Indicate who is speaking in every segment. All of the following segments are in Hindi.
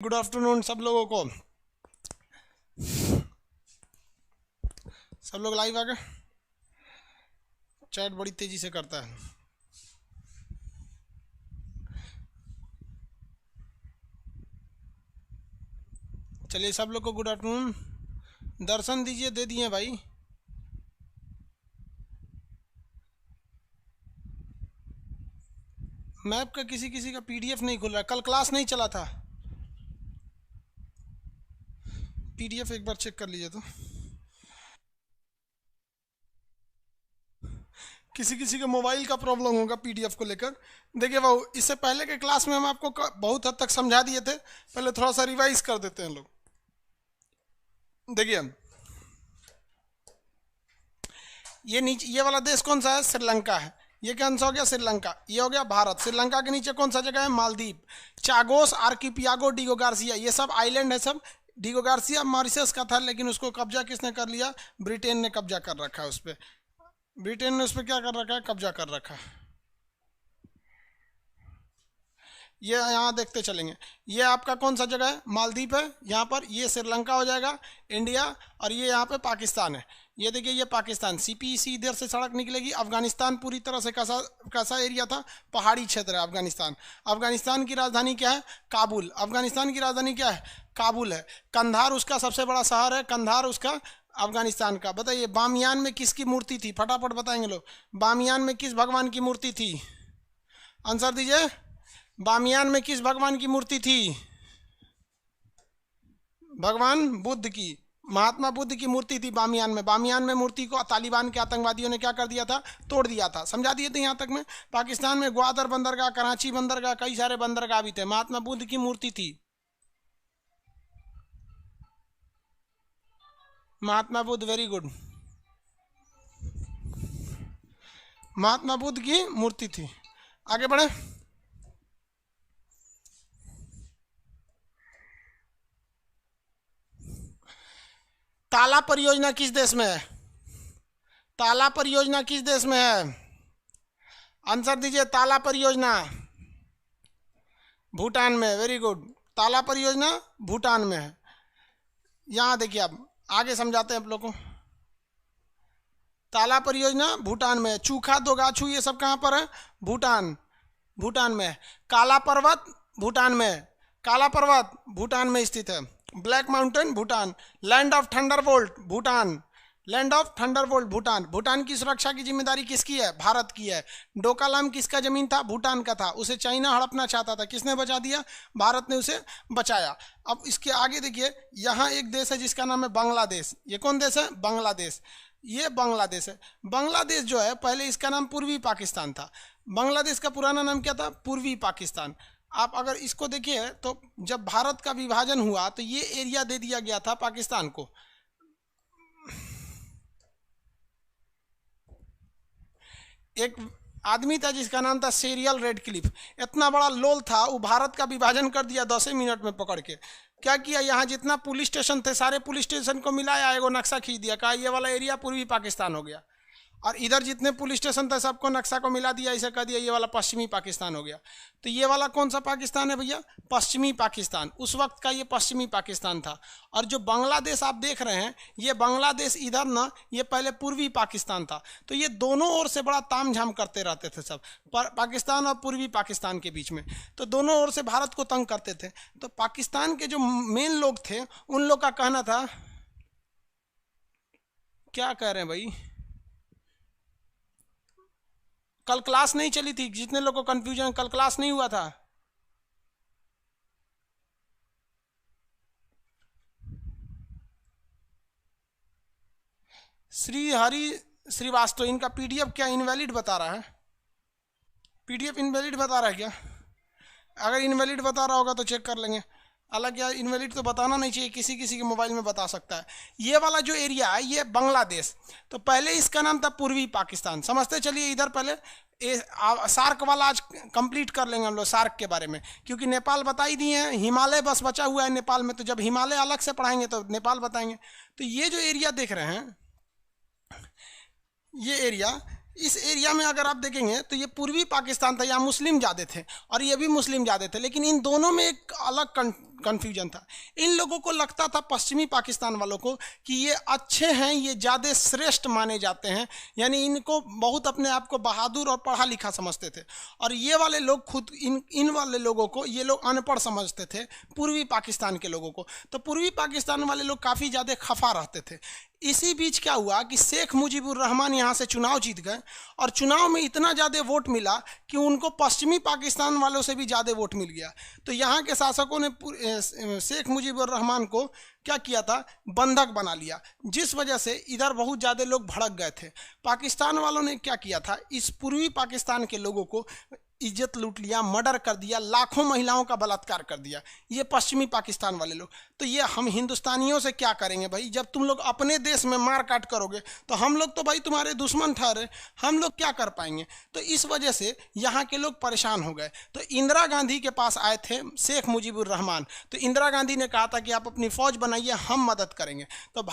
Speaker 1: गुड आफ्टरनून सब लोगों को। सब लोग लाइव आ गए। चैट बड़ी तेजी से करता है। चलिए सब लोग को गुड आफ्टरनून। दर्शन दीजिए, दे दिए भाई। मैप का किसी किसी का पीडीएफ नहीं खुल रहा है। कल क्लास नहीं चला था। पीडीएफ एक बार चेक कर लीजिए तो। किसी किसी के मोबाइल का प्रॉब्लम होगा पीडीएफ को लेकर। देखिए वो इससे पहले के क्लास में हम आपको बहुत हद तक समझा दिए थे। पहले थोड़ा सा रिवाइज कर देते हैं लोग। देखिए ये नीचे ये वाला देश कौन सा है? श्रीलंका है। ये कौन सा हो गया? श्रीलंका। ये हो गया भारत। श्रीलंका के नीचे कौन सा जगह है? मालदीव, चागोस, आर्किपियागो, डिगो गार्सिया, ये सब आइलैंड है सब। डिगो गार्सिया मॉरिशस का था, लेकिन उसको कब्जा किसने कर लिया? ब्रिटेन ने कब्जा कर रखा है उस पर। ब्रिटेन ने उस पर क्या कर रखा है? कब्जा कर रखा है। ये यहाँ देखते चलेंगे। ये आपका कौन सा जगह है? मालदीव है यहाँ पर। ये श्रीलंका हो जाएगा, इंडिया। और ये यहाँ पे पाकिस्तान है। ये देखिए ये पाकिस्तान। सीपीसी इधर से सड़क निकलेगी। अफगानिस्तान पूरी तरह से कैसा कैसा एरिया था? पहाड़ी क्षेत्र है अफगानिस्तान। अफगानिस्तान की राजधानी क्या है? काबुल। अफगानिस्तान की राजधानी क्या है? काबुल है। कंधार उसका सबसे बड़ा शहर है। कंधार उसका अफगानिस्तान का। बताइए बामियान में किसकी मूर्ति थी? फटाफट बताएंगे लोग। बामियान में किस भगवान की मूर्ति थी? आंसर दीजिए। बामियान में किस भगवान की मूर्ति थी? भगवान बुद्ध की। महात्मा बुद्ध की मूर्ति थी बामियान में। बामियान में मूर्ति को तालिबान के आतंकवादियों ने क्या कर दिया था? तोड़ दिया था। समझा दिए थे यहाँ तक में। पाकिस्तान में ग्वादर बंदरगाह, कराची बंदरगाह, कई सारे बंदरगाह भी थे। महात्मा बुद्ध की मूर्ति थी। Mahatma Buddha, very good. महात्मा बुद्ध की मूर्ति थी। आगे बढ़े। ताला परियोजना किस देश में है? ताला परियोजना किस देश में है? आंसर दीजिए। ताला परियोजना भूटान में। Very good. ताला परियोजना भूटान में है। यहाँ देखिए अब आगे समझाते हैं आप लोगों को। ताला परियोजना भूटान में है। चूखा दोगाछू ये सब कहाँ पर है? भूटान। भूटान में है। काला पर्वत भूटान में है। काला पर्वत भूटान में स्थित है। Black mountain Bhutan. Land of Thunderbolt Bhutan. Land of Thunderbolt Bhutan. Bhutan की सुरक्षा की जिम्मेदारी किसकी है? भारत की है। डोकालाम किसका जमीन था? भूटान का था। उसे चाइना हड़पना चाहता था, किसने बचा दिया? भारत ने उसे बचाया। अब इसके आगे देखिए, यहाँ एक देश है जिसका नाम है बांग्लादेश। ये कौन देश है? बांग्लादेश। ये बांग्लादेश है। बांग्लादेश जो है पहले इसका नाम पूर्वी पाकिस्तान था। बांग्लादेश का पुराना नाम क्या था? पूर्वी पाकिस्तान। आप अगर इसको देखिए तो जब भारत का विभाजन हुआ तो ये एरिया दे दिया गया था पाकिस्तान को। एक आदमी था जिसका नाम था सीरियल रेडक्लिफ। इतना बड़ा लोल था, वो भारत का विभाजन कर दिया 10 मिनट में पकड़ के। क्या किया? यहाँ जितना पुलिस स्टेशन थे सारे पुलिस स्टेशन को मिलाया, एगो नक्शा खींच दिया। कहा ये वाला एरिया पूर्वी पाकिस्तान हो गया। और इधर जितने पुलिस स्टेशन थे सबको नक्शा को मिला दिया, ऐसे कह दिया ये वाला पश्चिमी पाकिस्तान हो गया। तो ये वाला कौन सा पाकिस्तान है भैया? पश्चिमी पाकिस्तान। उस वक्त का ये पश्चिमी पाकिस्तान था। और जो बांग्लादेश आप देख रहे हैं, ये बांग्लादेश इधर ना, ये पहले पूर्वी पाकिस्तान था। तो ये दोनों ओर से बड़ा तामझाम करते रहते थे सब, पाकिस्तान और पूर्वी पाकिस्तान के बीच में। तो दोनों ओर से भारत को तंग करते थे। तो पाकिस्तान के जो मेन लोग थे उन लोग का कहना था, क्या कह रहे हैं भाई? कल क्लास नहीं चली थी। जितने लोगों को कंफ्यूजन, कल क्लास नहीं हुआ था। श्री हरि श्रीवास्तव, इनका पीडीएफ क्या इनवैलिड बता रहा है? पीडीएफ इनवैलिड बता रहा है क्या? अगर इनवैलिड बता रहा होगा तो चेक कर लेंगे। हालांकि यार इनवैलिड तो बताना नहीं चाहिए, किसी किसी के मोबाइल में बता सकता है। ये वाला जो एरिया है ये बांग्लादेश। तो पहले इसका नाम था पूर्वी पाकिस्तान। समझते चलिए। इधर पहले सार्क वाला आज कंप्लीट कर लेंगे हम लोग सार्क के बारे में, क्योंकि नेपाल बता ही दिए हैं। हिमालय बस बचा हुआ है नेपाल में। तो जब हिमालय अलग से पढ़ाएंगे तो नेपाल बताएंगे। तो ये जो एरिया देख रहे हैं, ये एरिया, इस एरिया में अगर आप देखेंगे तो ये पूर्वी पाकिस्तान था। यहाँ मुस्लिम ज़्यादा थे और ये भी मुस्लिम ज़्यादा थे। लेकिन इन दोनों में एक अलग कन्फ्यूजन था। इन लोगों को लगता था, पश्चिमी पाकिस्तान वालों को, कि ये अच्छे हैं, ये ज़्यादा श्रेष्ठ माने जाते हैं, यानी इनको बहुत अपने आप को बहादुर और पढ़ा लिखा समझते थे। और ये वाले लोग खुद इन वाले लोगों को ये लोग अनपढ़ समझते थे, पूर्वी पाकिस्तान के लोगों को। तो पूर्वी पाकिस्तान वाले लोग काफ़ी ज़्यादा खफा रहते थे। इसी बीच क्या हुआ कि शेख मुजीबुर रहमान यहाँ से चुनाव जीत गए, और चुनाव में इतना ज़्यादा वोट मिला कि उनको पश्चिमी पाकिस्तान वालों से भी ज़्यादा वोट मिल गया। तो यहाँ के शासकों ने शेख मुजीबुर रहमान को क्या किया था, बंधक बना लिया, जिस वजह से इधर बहुत ज़्यादा लोग भड़क गए थे। पाकिस्तान वालों ने क्या किया था, इस पूर्वी पाकिस्तान के लोगों को इज्जत लूट लिया, मर्डर कर दिया, लाखों महिलाओं का बलात्कार कर दिया, ये पश्चिमी पाकिस्तान वाले लोग। तो ये हम हिंदुस्तानियों से क्या करेंगे भाई, जब तुम लोग अपने देश में मार काट करोगे तो हम लोग तो भाई तुम्हारे दुश्मन ठहरे, हम लोग क्या कर पाएंगे। तो इस वजह से यहाँ के लोग परेशान हो गए। तो इंदिरा गांधी के पास आए थे शेख मुजीबुर रहमान। तो इंदिरा गांधी ने कहा था कि आप अपनी फ़ौज बनाइए, हम मदद करेंगे। तो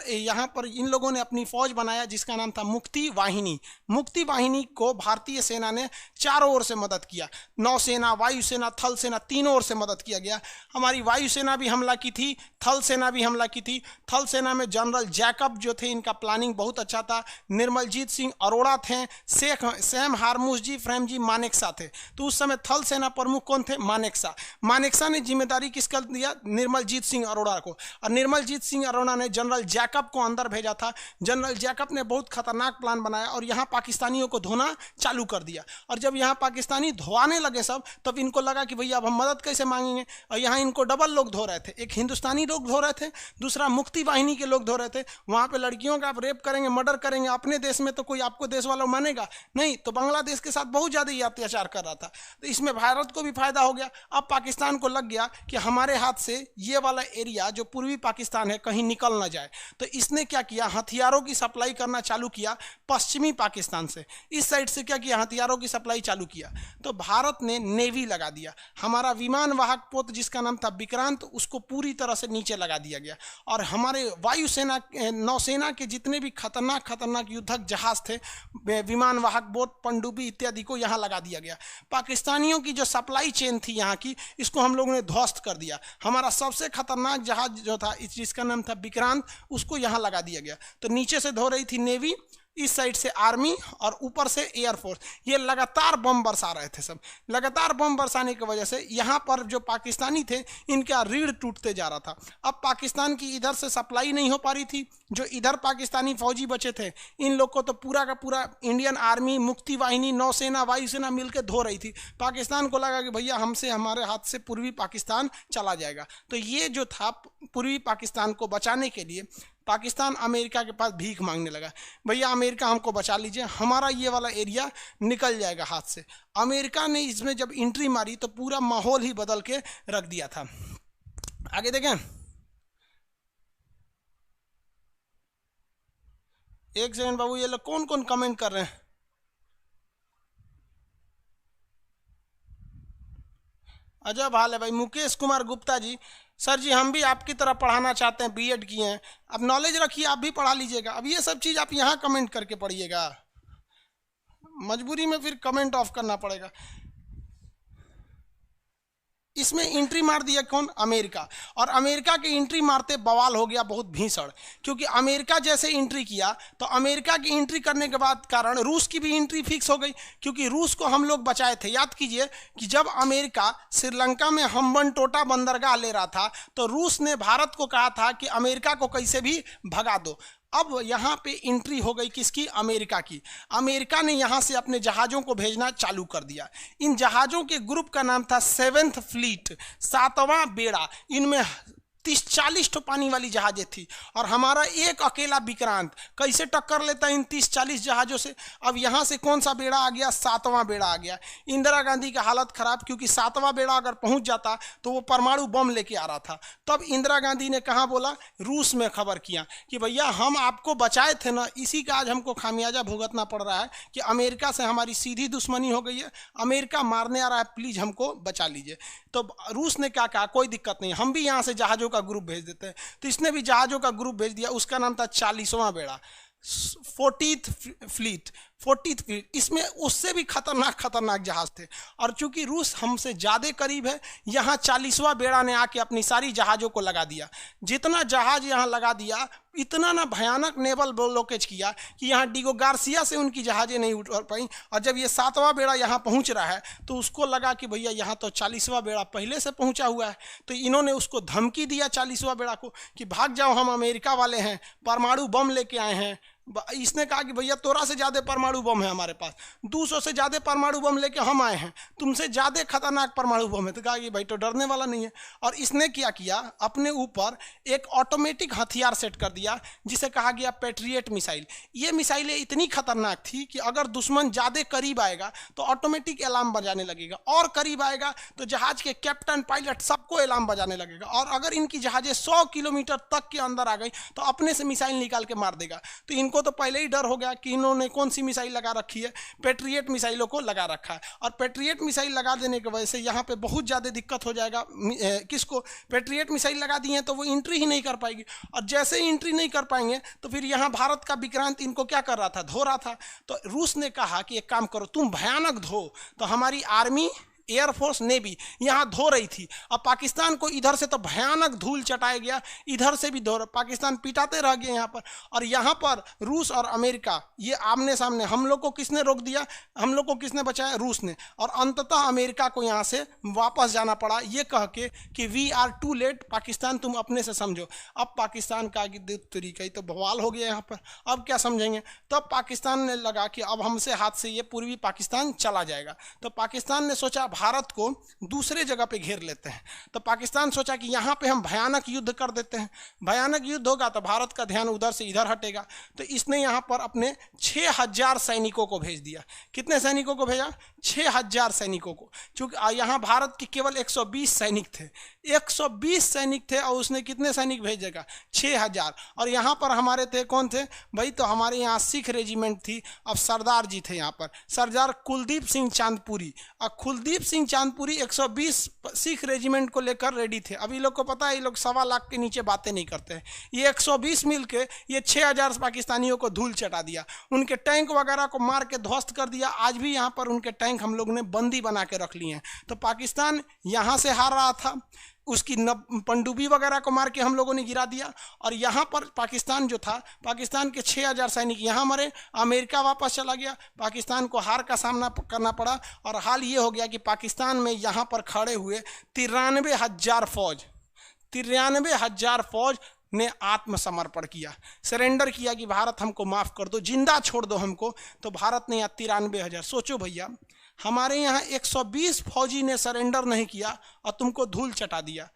Speaker 1: यहाँ पर इन लोगों ने अपनी फ़ौज बनाया, जिसका नाम था मुक्ति वाहिनी। मुक्ति वाहिनी को भारतीय सेना ने चारों ओर से मदद किया, नौसेना, वायुसेना, थल सेना, तीनों ओर से मदद किया गया। हमारी वायुसेना भी हमला की थी, थल सेना भी हमला की थी। थल सेना में जनरल जैकब जो थे, इनका प्लानिंग बहुत अच्छा था। निर्मलजीत सिंह अरोड़ा थे, शेख सैम हारमूस जी, फ्रेमजी मानेकशॉ थे। तो उस समय थल सेना प्रमुख कौन थे, मानेकशॉ। मानेकशॉ ने जिम्मेदारी किसका दिया, निर्मलजीत सिंह अरोड़ा को। और निर्मलजीत सिंह अरोड़ा ने जनरल जैकब को अंदर भेजा था। जनरल जैकब ने बहुत खतरनाक प्लान बनाया और यहाँ पाकिस्तानियों को धोना चालू कर दिया। और जब यहाँ पाकिस्तानी धोआने लगे सब, तब इनको लगा कि भैया अब हम मदद कैसे मांगेंगे। और यहाँ इनको डबल लोग धो रहे थे, एक हिंदुस्तानी लोग धो रहे थे, दूसरा मुक्ति वाहिनी के लोग धो रहे थे। वहाँ पे लड़कियों का आप रेप करेंगे, मर्डर करेंगे, अपने देश में तो कोई आपको देश वाला मानेगा नहीं। तो बांग्लादेश के साथ बहुत ज़्यादा ही अत्याचार कर रहा था। तो इसमें भारत को भी फायदा हो गया। अब पाकिस्तान को लग गया कि हमारे हाथ से ये वाला एरिया जो पूर्वी पाकिस्तान है कहीं निकल ना जाए। तो इसने क्या किया, हथियारों की सप्लाई करना चालू किया पश्चिमी पाकिस्तान से। इस साइड से क्या किया, हथियारों की सप्लाई चालू किया। तो भारत ने नेवी लगा दिया। हमारा विमान वाहक पोत जिसका नाम था विक्रांत, उसको पूरी तरह से नीचे लगा दिया गया। और हमारे वायुसेना, नौसेना के जितने भी खतरनाक खतरनाक युद्धक जहाज थे, विमान वाहक बोट, पनडुब्बी इत्यादि को यहाँ लगा दिया गया। पाकिस्तानियों की जो सप्लाई चेन थी यहाँ की, इसको हम लोगों ने ध्वस्त कर दिया। हमारा सबसे खतरनाक जहाज जो था, जिसका नाम था विक्रांत, उसको यहाँ लगा दिया गया। तो नीचे से धो रही थी नेवी, इस साइड से आर्मी और ऊपर से एयरफोर्स। ये लगातार बम बरसा रहे थे सब। लगातार बम बरसाने की वजह से यहाँ पर जो पाकिस्तानी थे, इनका रीढ़ टूटते जा रहा था। अब पाकिस्तान की इधर से सप्लाई नहीं हो पा रही थी। जो इधर पाकिस्तानी फौजी बचे थे, इन लोग को तो पूरा का पूरा इंडियन आर्मी, मुक्ति वाहिनी, नौसेना, वायुसेना मिलकर धो रही थी। पाकिस्तान को लगा कि भैया हमसे, हमारे हाथ से पूर्वी पाकिस्तान चला जाएगा। तो ये जो था, पूर्वी पाकिस्तान को बचाने के लिए पाकिस्तान अमेरिका के पास भीख मांगने लगा, भैया अमेरिका हमको बचा लीजिए, हमारा ये वाला एरिया निकल जाएगा हाथ से। अमेरिका ने इसमें जब एंट्री मारी तो पूरा माहौल ही बदल के रख दिया था। आगे देखें, एक सेकंड बाबू, ये लोग कौन कौन कमेंट कर रहे हैं। अजय भाल है भाई, मुकेश कुमार गुप्ता जी, सर जी हम भी आपकी तरह पढ़ाना चाहते हैं, बीएड किए हैं। अब नॉलेज रखिए, आप भी पढ़ा लीजिएगा। अब ये सब चीज़ आप यहाँ कमेंट करके पढ़िएगा, मजबूरी में फिर कमेंट ऑफ करना पड़ेगा। इसमें एंट्री मार दिया कौन, अमेरिका। और अमेरिका की एंट्री मारते बवाल हो गया बहुत भीषण, क्योंकि अमेरिका जैसे एंट्री किया तो अमेरिका की एंट्री करने के बाद कारण रूस की भी एंट्री फिक्स हो गई, क्योंकि रूस को हम लोग बचाए थे। याद कीजिए कि जब अमेरिका श्रीलंका में हम्बनटोटा बंदरगाह ले रहा था, तो रूस ने भारत को कहा था कि अमेरिका को कैसे भी भगा दो। अब यहाँ पे एंट्री हो गई किसकी, अमेरिका की। अमेरिका ने यहाँ से अपने जहाज़ों को भेजना चालू कर दिया। इन जहाज़ों के ग्रुप का नाम था 7th फ्लीट, 7वां बेड़ा। इनमें 30-40 तो पानी वाली जहाजें थी, और हमारा एक अकेला विक्रांत कैसे टक्कर लेता इन 30-40 जहाज़ों से। अब यहाँ से कौन सा बेड़ा आ गया, 7वां बेड़ा आ गया। इंदिरा गांधी का हालत खराब, क्योंकि 7वां बेड़ा अगर पहुँच जाता तो वो परमाणु बम लेके आ रहा था। तब इंदिरा गांधी ने कहाँ बोला, रूस में खबर किया कि भैया हम आपको बचाए थे ना, इसी का आज हमको खामियाजा भुगतना पड़ रहा है कि अमेरिका से हमारी सीधी दुश्मनी हो गई है, अमेरिका मारने आ रहा है, प्लीज़ हमको बचा लीजिए। तो रूस ने क्या कहा, कोई दिक्कत नहीं, हम भी यहाँ से जहाज़ों का ग्रुप भेज देते हैं। तो इसने भी जहाज़ों का ग्रुप भेज दिया, उसका नाम था 40वां बेड़ा, 40th फ्लीट। 40 फीट, इसमें उससे भी खतरनाक जहाज थे। और चूंकि रूस हमसे ज़्यादा करीब है, यहाँ 40वां बेड़ा ने आके अपनी सारी जहाज़ों को लगा दिया। जितना जहाज यहाँ लगा दिया, इतना ना भयानक नेवल ब्लॉकेज किया कि यहाँ डिगो गार्सिया से उनकी जहाज़ें नहीं उठ पाई। और जब ये 7वां बेड़ा यहाँ पहुँच रहा है तो उसको लगा कि भैया यहाँ तो 40वां बेड़ा पहले से पहुँचा हुआ है, तो इन्होंने उसको धमकी दिया 40वां बेड़ा को कि भाग जाओ, हम अमेरिका वाले हैं, परमाणु बम लेके आए हैं। इसने कहा कि भैया तोरा से ज़्यादा परमाणु बम है हमारे पास, 200 से ज़्यादा परमाणु बम लेके हम आए हैं, तुमसे ज़्यादा खतरनाक परमाणु बम है। तो कहा कि भाई तो डरने वाला नहीं है। और इसने क्या किया, अपने ऊपर एक ऑटोमेटिक हथियार सेट कर दिया जिसे कहा गया पैट्रियट मिसाइल। ये मिसाइलें इतनी खतरनाक थी कि अगर दुश्मन ज़्यादा करीब आएगा तो ऑटोमेटिक अलार्म बजाने लगेगा, और करीब आएगा तो जहाज के कैप्टन पायलट सबको अलार्म बजाने लगेगा, और अगर इनकी जहाज़ें 100 किलोमीटर तक के अंदर आ गई तो अपने से मिसाइल निकाल के मार देगा। तो इनको तो पहले ही डर हो गया कि इन्होंने कौन सी मिसाइल लगा रखी है, पैट्रियट मिसाइलों को लगा रखा है। और पैट्रियट मिसाइल लगा देने की वजह से यहाँ पे बहुत ज़्यादा दिक्कत हो जाएगा। किसको? पैट्रियट मिसाइल लगा दी है तो वो एंट्री ही नहीं कर पाएगी, और जैसे ही एंट्री नहीं कर पाएंगे तो फिर यहाँ भारत का विक्रांत इनको क्या कर रहा था, धो रहा था। तो रूस ने कहा कि एक काम करो, तुम भयानक धो। तो हमारी आर्मी, एयरफोर्स, नेवी यहाँ धो रही थी। अब पाकिस्तान को इधर से तो भयानक धूल चटाया गया, इधर से भी धो, पाकिस्तान पिटाते रह गए यहाँ पर। और यहाँ पर रूस और अमेरिका ये आमने सामने, हम लोग को किसने रोक दिया, हम लोग को किसने बचाया, रूस ने। और अंततः अमेरिका को यहाँ से वापस जाना पड़ा ये कह के कि we are too late, Pakistan तुम अपने से समझो। अब पाकिस्तान का तरीका ही तो बवाल हो गया यहाँ पर, अब क्या समझेंगे। तब पाकिस्तान ने लगा कि अब हमसे हाथ से ये पूर्वी पाकिस्तान चला जाएगा। तो पाकिस्तान ने सोचा भारत को दूसरे जगह पे घेर लेते हैं। तो पाकिस्तान सोचा कि यहाँ पे हम भयानक युद्ध कर देते हैं, भयानक युद्ध होगा तो भारत का ध्यान उधर से इधर हटेगा। तो इसने यहाँ पर अपने 6000 सैनिकों को भेज दिया। कितने सैनिकों को भेजा? 6000 सैनिकों को। चूंकि यहाँ भारत के केवल 120 सैनिक थे, 120 सैनिक थे, और उसने कितने सैनिक भेजेगा? 6000। और यहाँ पर हमारे थे कौन थे भाई? तो हमारे यहाँ सिख रेजिमेंट थी। अब सरदार जी थे यहाँ पर, सरदार कुलदीप सिंह चांदपुरी। और कुलदीप सिंह चांदपुरी 120 सिख रेजिमेंट को लेकर रेडी थे। अभी लोग को पता है ये लोग 1.25 लाख के नीचे बातें नहीं करते हैं। ये 120 मिल के ये 6000 पाकिस्तानियों को धूल चटा दिया, उनके टैंक वगैरह को मार के ध्वस्त कर दिया। आज भी यहाँ पर उनके टैंक हम लोग ने बंदी बना के रख लिए हैं। तो पाकिस्तान यहाँ से हार रहा था, उसकी पनडुब्बी वगैरह को मार के हम लोगों ने गिरा दिया। और यहाँ पर पाकिस्तान जो था, पाकिस्तान के 6000 सैनिक यहाँ मरे, अमेरिका वापस चला गया, पाकिस्तान को हार का सामना करना पड़ा। और हाल ये हो गया कि पाकिस्तान में यहाँ पर खड़े हुए 93,000 फौज, 93,000 फौज ने आत्मसमर्पण किया, सरेंडर किया कि भारत हमको माफ़ कर दो, जिंदा छोड़ दो हमको। तो भारत ने यहाँ 93,000, सोचो भैया, हमारे यहाँ 120 फौजी ने सरेंडर नहीं किया और तुमको धूल चटा दिया,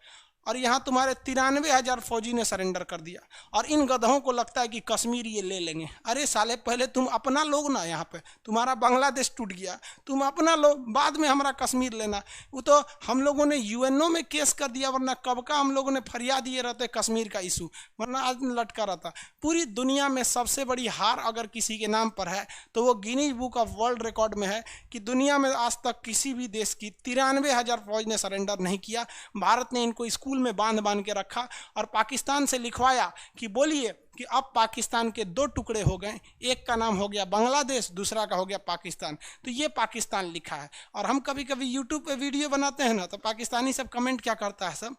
Speaker 1: और यहाँ तुम्हारे 93,000 फौजी ने सरेंडर कर दिया। और इन गधों को लगता है कि कश्मीर ये ले लेंगे। अरे साले, पहले तुम अपना लोग ना, यहाँ पे तुम्हारा बांग्लादेश टूट गया, तुम अपना लो, बाद में हमारा कश्मीर लेना। वो तो हम लोगों ने यूएनओ में केस कर दिया, वरना कब का हम लोगों ने फरियाद दिए रहते कश्मीर का इशू, वरना आज लटका रहता। पूरी दुनिया में सबसे बड़ी हार अगर किसी के नाम पर है तो वो Guinness book of world record में है कि दुनिया में आज तक किसी भी देश की 93,000 फौज ने सरेंडर नहीं किया। भारत ने इनको स्कूल में बांध के रखा और पाकिस्तान से लिखवाया कि बोलिए कि अब पाकिस्तान के 2 टुकड़े हो गए, एक का नाम हो गया बांग्लादेश, दूसरा का हो गया पाकिस्तान। तो ये पाकिस्तान लिखा है। और हम कभी कभी यूट्यूब पे वीडियो बनाते हैं ना, तो पाकिस्तानी सब कमेंट क्या करता है, सब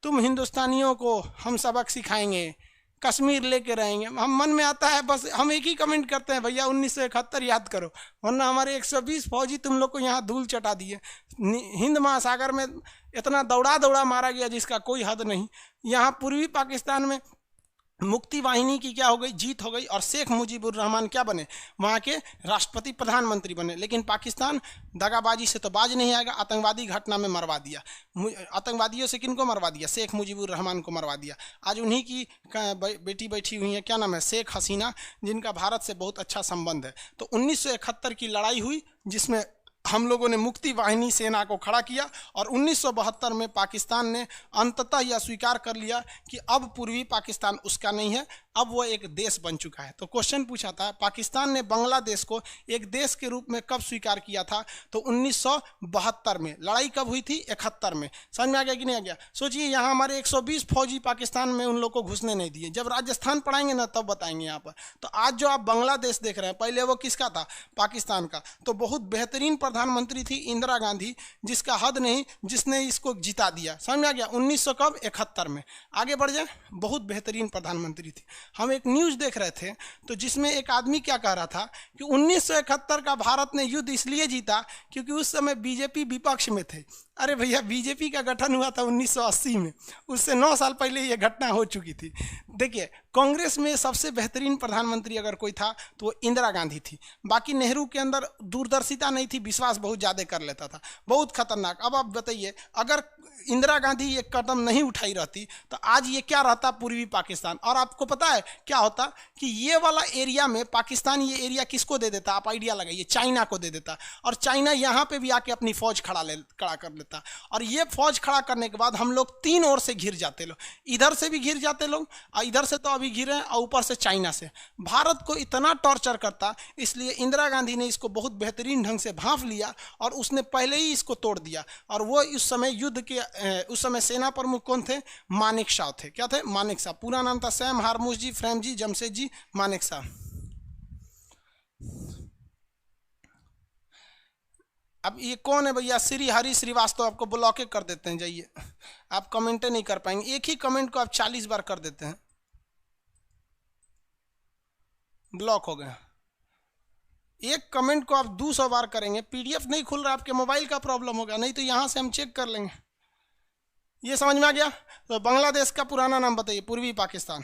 Speaker 1: तुम हिंदुस्तानियों को हम सबक सिखाएंगे, कश्मीर लेके रहेंगे। हम मन में आता है बस हम एक ही कमेंट करते हैं, भैया 1971 याद करो, वरना हमारे 120 फौजी तुम लोग को यहाँ धूल चटा दिए। हिंद महासागर में इतना दौड़ा मारा गया जिसका कोई हद नहीं। यहाँ पूर्वी पाकिस्तान में मुक्ति वाहिनी की क्या हो गई, जीत हो गई, और शेख मुजीबुर रहमान क्या बने, वहाँ के राष्ट्रपति प्रधानमंत्री बने। लेकिन पाकिस्तान दगाबाजी से तो बाज नहीं आएगा, आतंकवादी घटना में मरवा दिया। आतंकवादियों से किनको मरवा दिया? शेख मुजीबुर रहमान को मरवा दिया। आज उन्हीं की बेटी बैठी हुई है, क्या नाम है, शेख हसीना, जिनका भारत से बहुत अच्छा संबंध है। तो 1971 की लड़ाई हुई जिसमें हम लोगों ने मुक्ति वाहिनी सेना को खड़ा किया और 1972 में पाकिस्तान ने अंततः यह स्वीकार कर लिया कि अब पूर्वी पाकिस्तान उसका नहीं है, अब वो एक देश बन चुका है। तो क्वेश्चन पूछा था पाकिस्तान ने बांग्लादेश को एक देश के रूप में कब स्वीकार किया था, तो 1972 में। लड़ाई कब हुई थी? 71 में। समझ में आ गया कि नहीं आ गया? सोचिए यहाँ हमारे 120 फौजी पाकिस्तान में उन लोग को घुसने नहीं दिए। जब राजस्थान पढ़ाएंगे ना तब बताएंगे यहाँ पर। तो आज जो आप बांग्लादेश देख रहे हैं, पहले वो किसका था? पाकिस्तान का। तो बहुत बेहतरीन प्रधानमंत्री थी इंदिरा गांधी, जिसका हद नहीं, जिसने इसको जिता दिया। समझ में आ गया? 1971 में। आगे बढ़ जाए, बहुत बेहतरीन प्रधानमंत्री थी। हम एक न्यूज़ देख रहे थे तो जिसमें एक आदमी क्या कह रहा था कि 1971 का भारत ने युद्ध इसलिए जीता क्योंकि उस समय बीजेपी विपक्ष में थे। अरे भैया, बीजेपी का गठन हुआ था 1980 में, उससे 9 साल पहले ये घटना हो चुकी थी। देखिए, कांग्रेस में सबसे बेहतरीन प्रधानमंत्री अगर कोई था तो वो इंदिरा गांधी थी। बाकी नेहरू के अंदर दूरदर्शिता नहीं थी, विश्वास बहुत ज़्यादा कर लेता था, बहुत खतरनाक। अब आप बताइए, अगर इंदिरा गांधी ये कदम नहीं उठाई रहती तो आज ये क्या रहता? पूर्वी पाकिस्तान। और आपको पता है क्या होता कि ये वाला एरिया में पाकिस्तान ये एरिया किसको दे देता? आप आइडिया लगाइए, चाइना को दे देता। और चाइना यहाँ पे भी आके अपनी फौज खड़ा कर लेता। और ये फौज खड़ा करने के बाद हम लोग 3 ओर से घिर जाते लोग, इधर से भी घिर जाते लोग, और इधर से तो अभी घिरे, और ऊपर से चाइना से। भारत को इतना टॉर्चर करता, इसलिए इंदिरा गांधी ने इसको बहुत बेहतरीन ढंग से भांप लिया और उसने पहले ही इसको तोड़ दिया। और वो उस समय युद्ध के उस समय सेना प्रमुख कौन थे? मानेकशॉ थे। क्या थे? मानेकशॉ। पूरा नाम था सैम हारमूस जी, फ्रेम जी, जमशेद जी, मानेकशॉ। अब ये कौन है भैया? श्री हरि श्रीवास्तव। आपको ब्लॉक कर देते हैं, जाइए, आप कमेंटें नहीं कर पाएंगे। एक ही कमेंट को आप 40 बार कर देते हैं, ब्लॉक हो गया। एक कमेंट को आप 200 बार करेंगे, पीडीएफ नहीं खुल रहा, आपके मोबाइल का प्रॉब्लम होगा, नहीं तो यहां से हम चेक कर लेंगे। ये समझ में आ गया? तो बांग्लादेश का पुराना नाम बताइए। पूर्वी पाकिस्तान।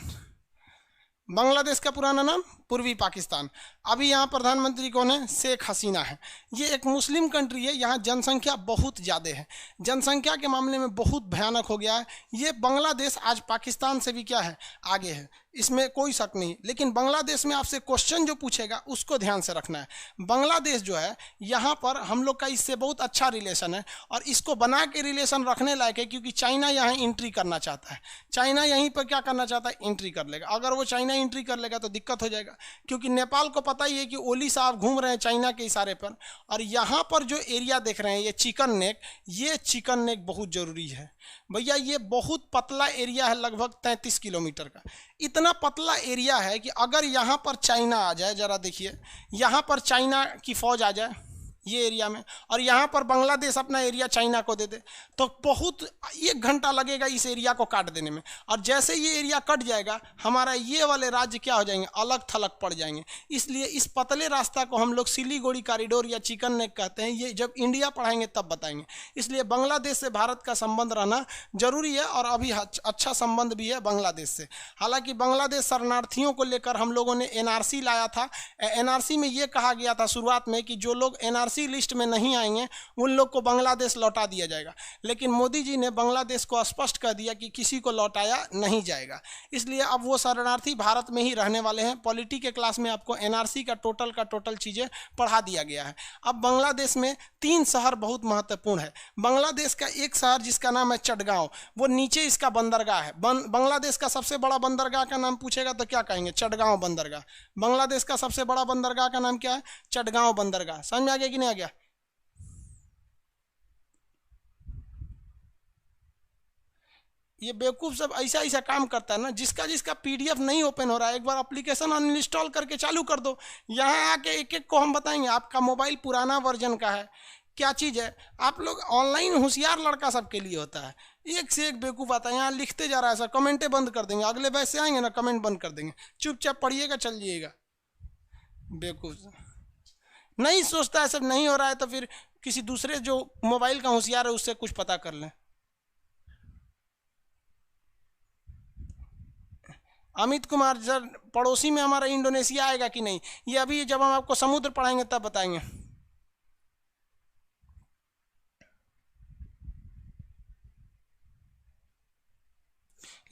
Speaker 1: बांग्लादेश का पुराना नाम पूर्वी पाकिस्तान। अभी यहाँ प्रधानमंत्री कौन है? शेख हसीना है। ये एक मुस्लिम कंट्री है, यहाँ जनसंख्या बहुत ज़्यादा है, जनसंख्या के मामले में बहुत भयानक हो गया है। ये बांग्लादेश आज पाकिस्तान से भी क्या है? आगे है, इसमें कोई शक नहीं। लेकिन बांग्लादेश में आपसे क्वेश्चन जो पूछेगा उसको ध्यान से रखना है। बांग्लादेश जो है, यहाँ पर हम लोग का इससे बहुत अच्छा रिलेशन है और इसको बना के रिलेशन रखने लायक है, क्योंकि चाइना यहाँ एंट्री करना चाहता है। चाइना यहीं पर क्या करना चाहता है? एंट्री कर लेगा। अगर वो चाइना एंट्री कर लेगा तो दिक्कत हो जाएगा, क्योंकि नेपाल को पता ही है कि ओली साहब घूम रहे हैं चाइना के इशारे पर। और यहाँ पर जो एरिया देख रहे हैं, ये चिकन नेक, ये चिकन नेक बहुत ज़रूरी है भैया। ये बहुत पतला एरिया है, लगभग 33 किलोमीटर का। इतना पतला एरिया है कि अगर यहाँ पर चाइना आ जाए, जरा देखिए, यहाँ पर चाइना की फौज आ जाए ये एरिया में, और यहाँ पर बांग्लादेश अपना एरिया चाइना को दे दे, तो बहुत 1 घंटा लगेगा इस एरिया को काट देने में। और जैसे ये एरिया कट जाएगा, हमारा ये वाले राज्य क्या हो जाएंगे? अलग थलग पड़ जाएंगे। इसलिए इस पतले रास्ता को हम लोग सिलीगुड़ी कॉरिडोर या चिकन नेक कहते हैं। ये जब इंडिया पढ़ाएंगे तब बताएंगे। इसलिए बांग्लादेश से भारत का संबंध रहना जरूरी है, और अभी अच्छा संबंध भी है बांग्लादेश से। हालांकि बांग्लादेश शरणार्थियों को लेकर हम लोगों ने एनआरसी लाया था। एनआरसी में ये कहा गया था शुरुआत में कि जो लोग एनआरसी लिस्ट में नहीं आएंगे उन लोग को बांग्लादेश लौटा दिया जाएगा। लेकिन मोदी जी ने बांग्लादेश को स्पष्ट कर दिया कि किसी को लौटाया नहीं जाएगा। इसलिए अब वो शरणार्थी भारत में ही रहने वाले हैं। पॉलिटी के क्लास में आपको एनआरसी का टोटल चीज़ें पढ़ा दिया गया है। अब बांग्लादेश में 3 शहर बहुत महत्वपूर्ण है। बांग्लादेश का एक शहर जिसका नाम है चटगांव, वो नीचे इसका बंदरगाह है। बांग्लादेश का सबसे बड़ा बंदरगाह का नाम पूछेगा तो क्या कहेंगे? चटगांव बंदरगाह। बांग्लादेश का सबसे बड़ा बंदरगाह का नाम क्या है? चटगांव बंदरगाह। समझ में आ गया कि नहीं आ गया? ये बेवकूफ़ सब ऐसा काम करता है ना, जिसका पीडीएफ नहीं ओपन हो रहा है, एक बार एप्लीकेशन अनइंस्टॉल करके चालू कर दो। यहाँ आके एक एक को हम बताएंगे। आपका मोबाइल पुराना वर्जन का है, क्या चीज़ है? आप लोग ऑनलाइन होशियार लड़का सबके लिए होता है, एक से एक बेवकूफ़ आता है। यहाँ लिखते जा रहा है सर, कमेंटें बंद कर देंगे। अगले बैच से आएंगे ना, कमेंट बंद कर देंगे। चुपचाप पढ़िएगा, चल जाइएगा। बेवकूफ़ नहीं सोचता है, सब नहीं हो रहा है तो फिर किसी दूसरे जो मोबाइल का होशियार है उससे कुछ पता कर लें। अमित कुमार सर, पड़ोसी में हमारा इंडोनेशिया आएगा कि नहीं, ये अभी जब हम आपको समुद्र पढ़ाएंगे तब बताएंगे।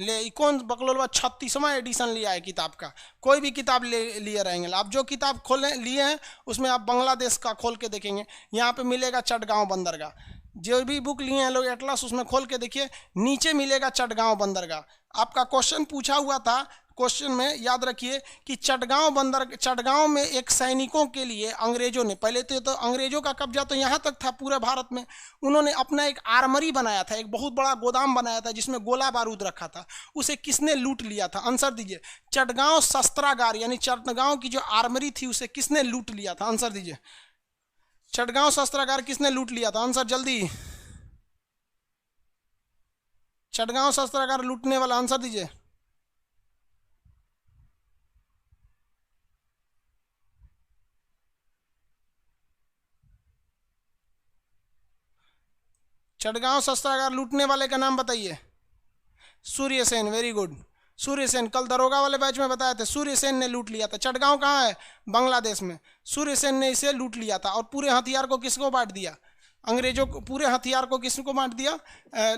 Speaker 1: ले कौन बकलोलवा 36वां एडिशन लिया है किताब का, कोई भी किताब ले लिए रहेंगे आप, जो किताब खोले लिए हैं उसमें आप बांग्लादेश का खोल के देखेंगे, यहाँ पे मिलेगा चटगांव बंदरगाह। जो भी बुक लिए हैं लोग एटलस, उसमें खोल के देखिए, नीचे मिलेगा चटगांव बंदरगाह। आपका क्वेश्चन पूछा हुआ था, क्वेश्चन में याद रखिए कि चटगांव में एक सैनिकों के लिए अंग्रेजों ने, पहले तो अंग्रेजों का कब्जा तो यहाँ तक था पूरे भारत में, उन्होंने अपना एक आर्मरी बनाया था, एक बहुत बड़ा गोदाम बनाया था जिसमें गोला बारूद रखा था। उसे किसने लूट लिया था? आंसर दीजिए। चटगांव शस्त्रागार यानी चटगांव की जो आर्मरी थी उसे किसने लूट लिया था? आंसर दीजिए। चटगांव शस्त्रागार किसने लूट लिया था? आंसर जल्दी। चटगांव शस्त्रागार लूटने वाला, आंसर दीजिए। चटगांव शस्त्रागार लूटने वाले का नाम बताइए। Surya Sen, very good. सूर्य सेन, कल दरोगा वाले बैच में बताए थे, सूर्य सेन ने लूट लिया था। चटगांव कहाँ है? बांग्लादेश में। सूर्य सेन ने इसे लूट लिया था और पूरे हथियार को किसको बांट दिया? अंग्रेजों को। पूरे हथियार को किसको बांट दिया?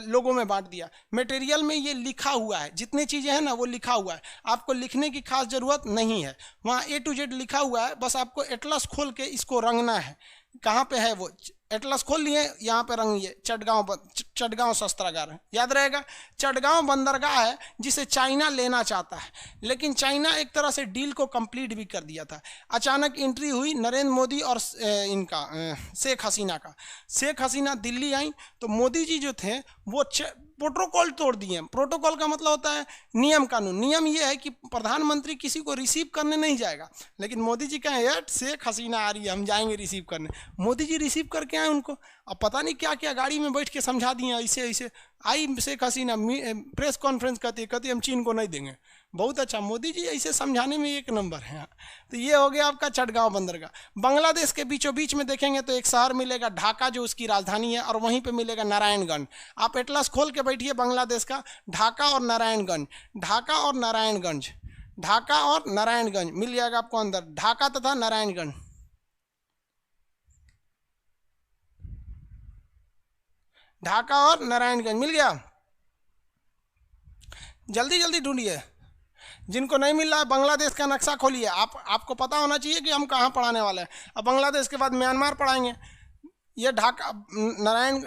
Speaker 1: लोगों में बांट दिया। मटेरियल में ये लिखा हुआ है, जितनी चीज़ें हैं ना वो लिखा हुआ है, आपको लिखने की खास ज़रूरत नहीं है, वहाँ A to Z लिखा हुआ है, बस आपको एटलस खोल के इसको रंगना है। कहाँ पे है वो? एटलस खोल लिए, यहाँ पे रंगिए, चटगांव शस्त्रागार, याद रहेगा। चटगांव बंदरगाह है जिसे चाइना लेना चाहता है, लेकिन चाइना एक तरह से डील को कंप्लीट भी कर दिया था। अचानक एंट्री हुई नरेंद्र मोदी और इनका शेख हसीना का। शेख हसीना दिल्ली आई तो मोदी जी जो थे वो प्रोटोकॉल तोड़ दिए। प्रोटोकॉल का मतलब होता है नियम कानून। नियम ये है कि प्रधानमंत्री किसी को रिसीव करने नहीं जाएगा, लेकिन मोदी जी कहें यार शेख हसीना आ रही है, हम जाएंगे रिसीव करने। मोदी जी रिसीव करके आए उनको, अब पता नहीं क्या क्या गाड़ी में बैठ के समझा दिए, ऐसे ऐसे आई शेख हसीना, प्रेस कॉन्फ्रेंस कहती हम चीन को नहीं देंगे। बहुत अच्छा, मोदी जी ऐसे समझाने में एक नंबर है। तो ये हो गया आपका चटगांव बंदरगाह। बांग्लादेश के बीचों बीच में देखेंगे तो एक शहर मिलेगा ढाका, जो उसकी राजधानी है, और वहीं पे मिलेगा नारायणगंज। आप एटलस खोल के बैठिए बांग्लादेश का, ढाका और नारायणगंज, ढाका और नारायणगंज, ढाका और नारायणगंज मिल जाएगा आपको अंदर, ढाका तथा नारायणगंज। ढाका और नारायणगंज मिल गया। जल्दी जल्दी ढूंढिए, जिनको नहीं मिल रहा है बांग्लादेश का नक्शा खोलिए। आपको पता होना चाहिए कि हम कहाँ पढ़ाने वाले हैं। अब बांग्लादेश के बाद म्यांमार पढ़ाएंगे। ये ढाका,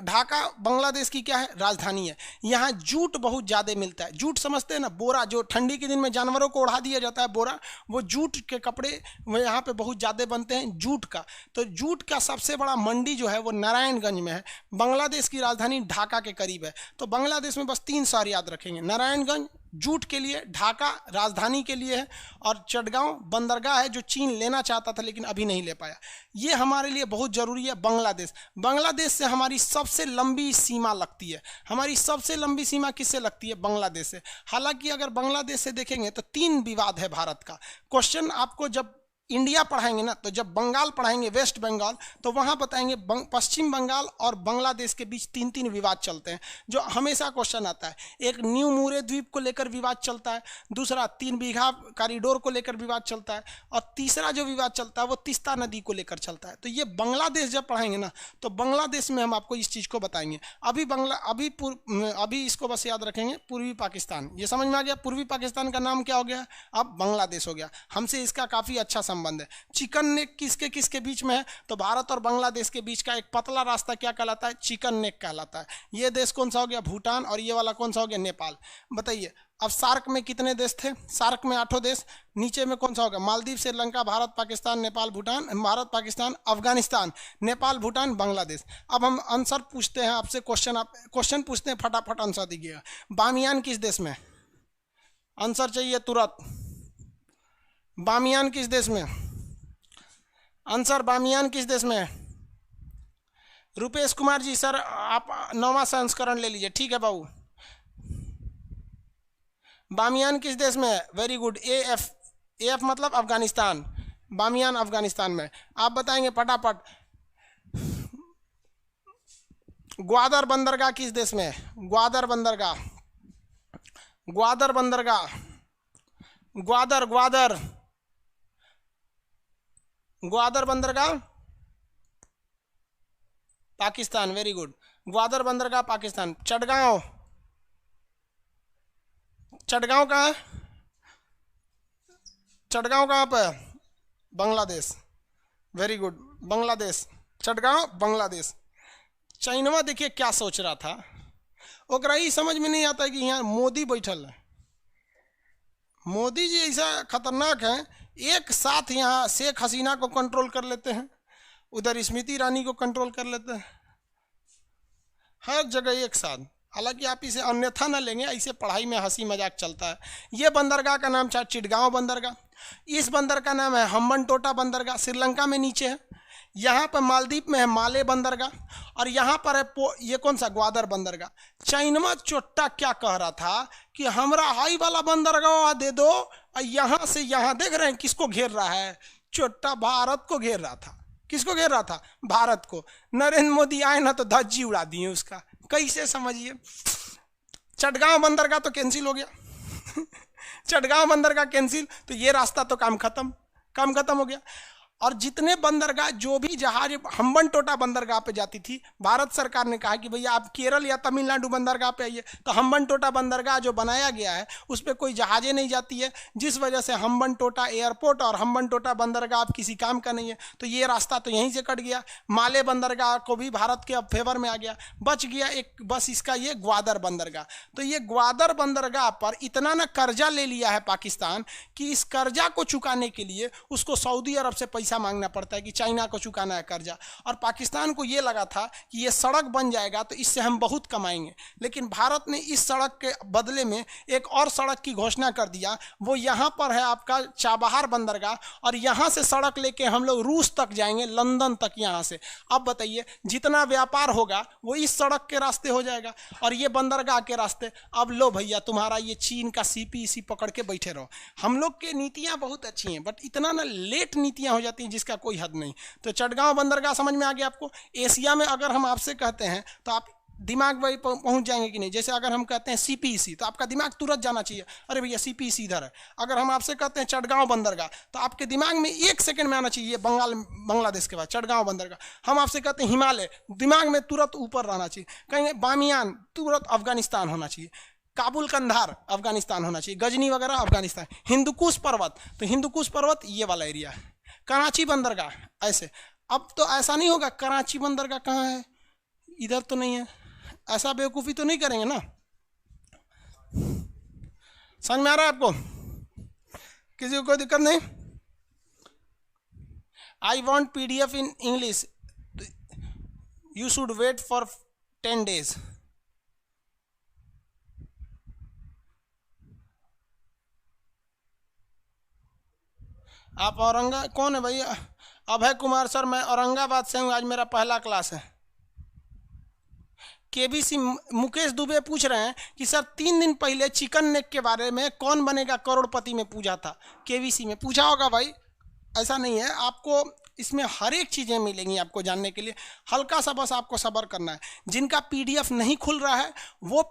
Speaker 1: ढाका बांग्लादेश की क्या है? राजधानी है। यहाँ जूट बहुत ज़्यादा मिलता है। जूट समझते हैं ना, बोरा, जो ठंडी के दिन में जानवरों को ओढ़ा दिया जाता है बोरा, वो जूट के कपड़े वो यहाँ पे बहुत ज़्यादा बनते हैं, जूट का। तो जूट का सबसे बड़ा मंडी जो है वो नारायणगंज में है। बांग्लादेश की राजधानी ढाका के करीब है। तो बांग्लादेश में बस 3 शहर याद रखेंगे, नारायणगंज जूट के लिए, ढाका राजधानी के लिए है, और चटगांव बंदरगाह है जो चीन लेना चाहता था लेकिन अभी नहीं ले पाया। ये हमारे लिए बहुत ज़रूरी है। बांग्लादेश से हमारी सबसे लंबी सीमा लगती है। हमारी सबसे लंबी सीमा किससे लगती है? बांग्लादेश से। हालांकि अगर बांग्लादेश से देखेंगे तो 3 विवाद है भारत का। क्वेश्चन आपको जब इंडिया पढ़ाएंगे ना, तो जब बंगाल पढ़ाएंगे, वेस्ट बंगाल, तो वहाँ बताएंगे पश्चिम बंगाल और बांग्लादेश के बीच 3 विवाद चलते हैं, जो हमेशा क्वेश्चन आता है। एक न्यू मुरे द्वीप को लेकर विवाद चलता है, दूसरा 3 बीघा कॉरिडोर को लेकर विवाद चलता है, और तीसरा जो विवाद चलता है वो तीस्ता नदी को लेकर चलता है। तो ये बांग्लादेश जब पढ़ाएंगे ना, तो बांग्लादेश में हम आपको इस चीज़ को बताएंगे। अभी इसको बस याद रखेंगे, पूर्वी पाकिस्तान, ये समझ में आ गया। पूर्वी पाकिस्तान का नाम क्या हो गया? अब बांग्लादेश हो गया। हमसे इसका काफ़ी अच्छा संबंध है। चिकन नेक किसके किसके बीच में है? तो भारत और बांग्लादेश के बीच का एक पतला रास्ता क्या कहलाता है? चिकन नेक कहलाता है। ये देश कौन सा हो गया? भूटान। और ये वाला कौन सा हो गया? नेपाल। बताइए, अब सार्क में कितने देश थे? सार्क में 8 देश। नीचे में कौन सा होगा? मालदीव, श्रीलंका, भारत, पाकिस्तान, नेपाल, भूटान, भारत, पाकिस्तान, अफगानिस्तान, नेपाल, भूटान, बांग्लादेश। अब हम आंसर पूछते हैं आपसे, क्वेश्चन पूछते हैं, फटाफट आंसर दीजिएगा। बामियान किस देश में? आंसर चाहिए तुरंत। बामियान किस देश में? आंसर, बामियान किस देश में? रुपेश कुमार जी, सर आप 9वां संस्करण ले लीजिए, ठीक है बाबू। बामियान किस देश में है? वेरी गुड, AF मतलब अफगानिस्तान। बामियान अफगानिस्तान में। आप बताएंगे फटाफट। ग्वादर बंदरगाह किस देश में है? ग्वादर बंदरगाह, ग्वादर बंदरगाह, ग्वादर ग्वादर ग्वादर बंदरगाह पाकिस्तान, वेरी गुड। ग्वादर बंदरगाह पाकिस्तान। चटगांव चटगांव कहाँ है? चटगांव कहाँ पे है? बांग्लादेश। Very good, Bangladesh. चटगांव बांग्लादेश। चाइनवा देखिए क्या सोच रहा था, ओकरा ही समझ में नहीं आता कि यहाँ मोदी बैठल है। मोदी जी ऐसा खतरनाक है, एक साथ यहाँ शेख हसीना को कंट्रोल कर लेते हैं, उधर स्मृति ईरानी को कंट्रोल कर लेते हैं, हर जगह एक साथ। हालांकि आप इसे अन्यथा न लेंगे, ऐसे पढ़ाई में हंसी मजाक चलता है। ये बंदरगाह का नाम चिटगांव बंदरगाह। इस बंदर का नाम है हम्बनटोटा बंदरगाह, श्रीलंका में नीचे है। यहाँ पर मालदीव में है माले बंदरगाह, और यहाँ पर है ये कौन सा, ग्वादर बंदरगाह। चाइनवा चोट्टा क्या कह रहा था कि हमरा हाई वाला बंदरगाह दे दो, और यहाँ से यहाँ देख रहे हैं किसको घेर रहा है, चोट्टा भारत को घेर रहा था। किसको घेर रहा था? भारत को। नरेंद्र मोदी आए ना तो धज्जी उड़ा दिए उसका, कैसे समझिए। चटगांव बंदरगाह तो कैंसिल हो गया चटगांव बंदरगाह कैंसिल, तो ये रास्ता तो काम खत्म हो गया। और जितने बंदरगाह, जो भी जहाज हम्बनटोटा बंदरगाह पे जाती थी, भारत सरकार ने कहा कि भैया आप केरल या तमिलनाडु बंदरगाह पे आइए। तो हम्बनटोटा बंदरगाह जो बनाया गया है उस पर कोई जहाजें नहीं जाती है, जिस वजह से हम्बनटोटा एयरपोर्ट और हम्बनटोटा बंदरगाह अब किसी काम का नहीं है। तो ये रास्ता तो यहीं से कट गया। माले बंदरगाह को भी भारत के अब फेवर में आ गया, बच गया एक बस इसका ये ग्वादर बंदरगाह। तो ये ग्वादर बंदरगाह पर इतना ना कर्जा ले लिया है पाकिस्तान कि इस कर्जा को चुकाने के लिए उसको सऊदी अरब से पैसा मांगना पड़ता है कि चाइना को चुकाना है कर्जा। और पाकिस्तान को ये लगा था कि ये सड़क बन जाएगा तो इससे हम बहुत कमाएंगे, लेकिन भारत ने इस सड़क के बदले में एक और सड़क की घोषणा कर दिया। वो यहाँ पर है आपका चाबहार बंदरगाह, और यहाँ से सड़क लेके हम लोग रूस तक जाएंगे, लंदन तक यहाँ से। अब बताइए, जितना व्यापार होगा वो इस सड़क के रास्ते हो जाएगा और ये बंदरगाह के रास्ते। अब लो भैया, तुम्हारा ये चीन का सीपीईसी पकड़ के बैठे रहो। हम लोग के नीतियाँ बहुत अच्छी हैं, बट इतना ना लेट नीतियाँ हो जाती हैं जिसका कोई हद नहीं। तो चटगांव बंदरगाह समझ में आ गया आपको। एशिया में अगर हम आपसे कहते हैं तो आप दिमाग वही पहुंच जाएंगे कि नहीं। जैसे अगर हम कहते हैं सीपीईसी तो आपका दिमाग तुरंत जाना चाहिए, अरे भैया सीपीईसी इधर है। अगर हम आपसे कहते हैं चटगांव बंदरगाह तो आपके दिमाग में 1 सेकंड में आना चाहिए बांग्लादेश के बाद चटगांव बंदरगाह। हम आपसे कहते हैं हिमालय, दिमाग में तुरंत ऊपर रहना चाहिए। कहेंगे बामियान, तुरंत अफगानिस्तान होना चाहिए। काबुल कंधार, अफगानिस्तान होना चाहिए। गजनी वगैरह, अफगानिस्तान। हिंदुकुश पर्वत, तो हिंदुकुश पर्वत ये वाला एरिया है। कराची बंदरगाह, ऐसे। अब तो ऐसा नहीं होगा कराची बंदरगाह कहाँ है, इधर तो नहीं है, ऐसा बेवकूफ़ी तो नहीं करेंगे ना। समझ में आ रहा है आपको? किसी को कोई दिक्कत नहीं? I want PDF in English, you should wait for 10 days। आप कौन है भैया? अभय कुमार सर, मैं औरंगाबाद से हूँ, आज मेरा पहला क्लास है। केबीसी मुकेश दुबे पूछ रहे हैं कि सर 3 दिन पहले चिकन नेक के बारे में कौन बनेगा करोड़पति में पूछा था। केबीसी में पूछा होगा भाई, ऐसा नहीं है। आपको इसमें हर एक चीज़ें मिलेंगी आपको जानने के लिए, हल्का सा बस आपको सब्र करना है। जिनका PDF नहीं खुल रहा है वो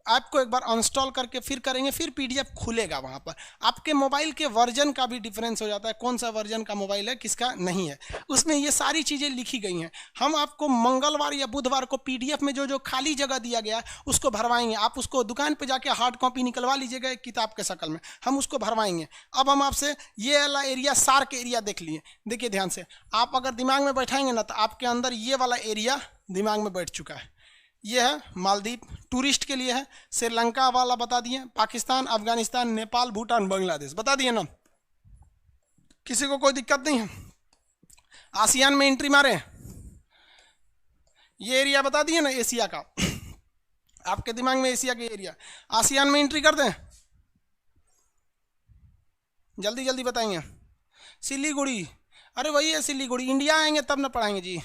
Speaker 1: आपको एक बार अनस्टॉल करके फिर करेंगे, फिर PDF खुलेगा। वहाँ पर आपके मोबाइल के वर्जन का भी डिफरेंस हो जाता है, कौन सा वर्जन का मोबाइल है किसका नहीं है, उसमें ये सारी चीज़ें लिखी गई हैं। हम आपको मंगलवार या बुधवार को PDF में जो जो खाली जगह दिया गया है उसको भरवाएंगे। आप उसको दुकान पर जाके हार्ड कॉपी निकलवा लीजिएगा एक किताब के शक्ल में, हम उसको भरवाएंगे। अब हम आपसे ये वाला एरिया, सार्क एरिया देख लिए, देखिए ध्यान से। आप अगर दिमाग में बैठाएंगे ना तो आपके अंदर ये वाला एरिया दिमाग में बैठ चुका है। ये है मालदीव, टूरिस्ट के लिए है। श्रीलंका वाला बता दिए, पाकिस्तान, अफगानिस्तान, नेपाल, भूटान, बांग्लादेश बता दिए ना। किसी को कोई दिक्कत नहीं है? आसियान में एंट्री मारे, ये एरिया बता दिए ना एशिया का। आपके दिमाग में एशिया के एरिया, आसियान में एंट्री कर दें, जल्दी जल्दी बताएंगे। सिलीगुड़ी, अरे वही है सिलीगुड़ी। इंडिया आएंगे तब ना पढ़ाएंगे जी।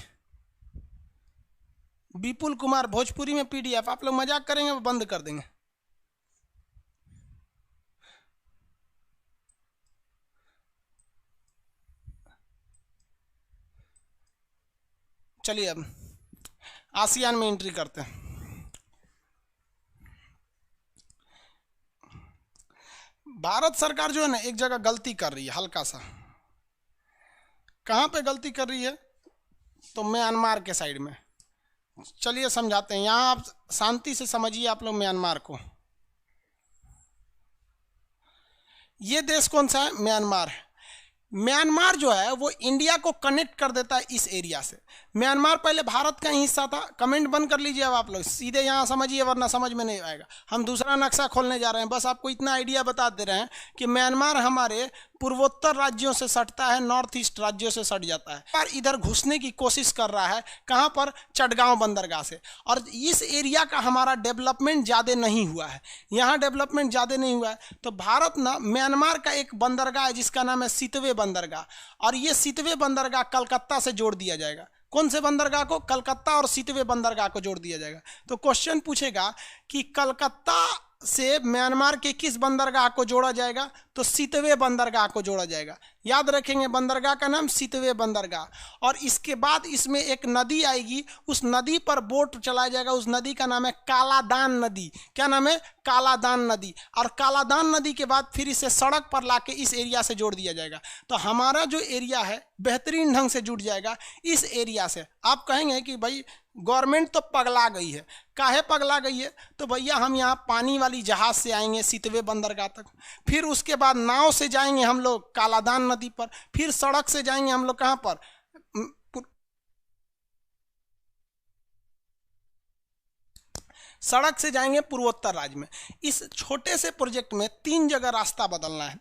Speaker 1: विपुल कुमार, भोजपुरी में PDF। आप लोग मजाक करेंगे वो बंद कर देंगे। चलिए अब आसियान में एंट्री करते हैं। भारत सरकार जो है ना एक जगह गलती कर रही है हल्का सा। कहाँ पे गलती कर रही है? तो म्यांमार के साइड में। चलिए समझाते हैं। यहाँ आप शांति से समझिए आप लोग म्यांमार को। ये देश कौन सा है? म्यांमार है। म्यांमार जो है वो इंडिया को कनेक्ट कर देता है इस एरिया से। म्यांमार पहले भारत का ही हिस्सा था। कमेंट बंद कर लीजिए अब आप लोग, सीधे यहाँ समझिए वरना समझ में नहीं आएगा। हम दूसरा नक्शा खोलने जा रहे हैं, बस आपको इतना आइडिया बता दे रहे हैं कि म्यांमार हमारे पूर्वोत्तर राज्यों से सटता है, नॉर्थ ईस्ट राज्यों से सट जाता है और इधर घुसने की कोशिश कर रहा है। कहाँ पर? चटगांव बंदरगाह से। और इस एरिया का हमारा डेवलपमेंट ज़्यादा नहीं हुआ है, यहाँ डेवलपमेंट ज़्यादा नहीं हुआ है। तो भारत ना म्यांमार का एक बंदरगाह है जिसका नाम है सितवे बंदरगाह, और ये सितवे बंदरगाह कलकत्ता से जोड़ दिया जाएगा। कौन से बंदरगाह को? कलकत्ता और सितवे बंदरगाह को जोड़ दिया जाएगा। तो क्वेश्चन पूछेगा कि कलकत्ता से म्यांमार के किस बंदरगाह को जोड़ा जाएगा? तो सितवे बंदरगाह को जोड़ा जाएगा। याद रखेंगे बंदरगाह का नाम सितवे बंदरगाह। और इसके बाद इसमें एक नदी आएगी, उस नदी पर बोट चलाया जाएगा। उस नदी का नाम है कालादान नदी। क्या नाम है? कालादान नदी। और कालादान नदी के बाद फिर इसे सड़क पर लाके इस एरिया से जोड़ दिया जाएगा। तो हमारा जो एरिया है बेहतरीन ढंग से जुड़ जाएगा इस एरिया से। आप कहेंगे कि भाई गवर्नमेंट तो पगला गई है। काहे पगला गई है? तो भैया हम यहाँ पानी वाली जहाज से आएंगे सितवे बंदरगाह तक, फिर उसके बाद नाव से जाएंगे हम लोग कालादान नदी पर, फिर सड़क से जाएंगे हम लोग कहाँ पर? सड़क से जाएंगे पूर्वोत्तर राज्य में। इस छोटे से प्रोजेक्ट में 3 जगह रास्ता बदलना है।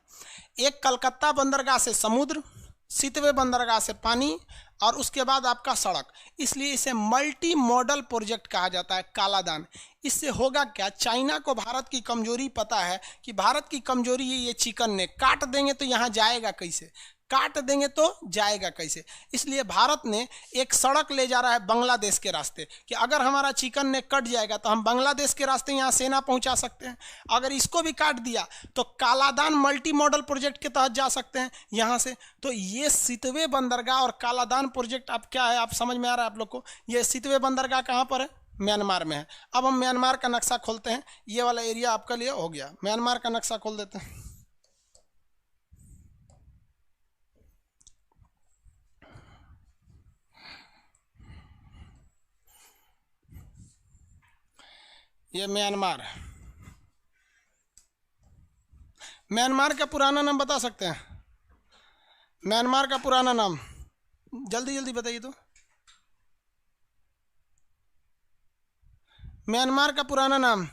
Speaker 1: एक कलकत्ता बंदरगाह से समुद्र, सितवे बंदरगाह से पानी, और उसके बाद आपका सड़क। इसलिए इसे मल्टी मॉडल प्रोजेक्ट कहा जाता है कालादान। इससे होगा क्या? चाइना को भारत की कमजोरी पता है कि भारत की कमजोरी है ये चिकन नेक। काट देंगे तो यहाँ जाएगा कैसे? काट देंगे तो जाएगा कैसे? इसलिए भारत ने एक सड़क ले जा रहा है बांग्लादेश के रास्ते कि अगर हमारा चिकन नेक कट जाएगा तो हम बांग्लादेश के रास्ते यहाँ सेना पहुँचा सकते हैं। अगर इसको भी काट दिया तो कालादान मल्टी मॉडल प्रोजेक्ट के तहत जा सकते हैं यहाँ से। तो ये सितवे बंदरगाह और कालादान प्रोजेक्ट आप क्या है, आप समझ में आ रहा है आप लोग को? ये सितवे बंदरगाह कहाँ पर है? म्यांमार में है। अब हम म्यांमार का नक्शा खोलते हैं। ये वाला एरिया आपका लिए हो गया। म्यांमार का नक्शा खोल देते हैं। ये म्यांमार। म्यांमार का पुराना नाम बता सकते हैं? म्यांमार का पुराना नाम जल्दी जल्दी बताइए तो। म्यांमार का पुराना नाम?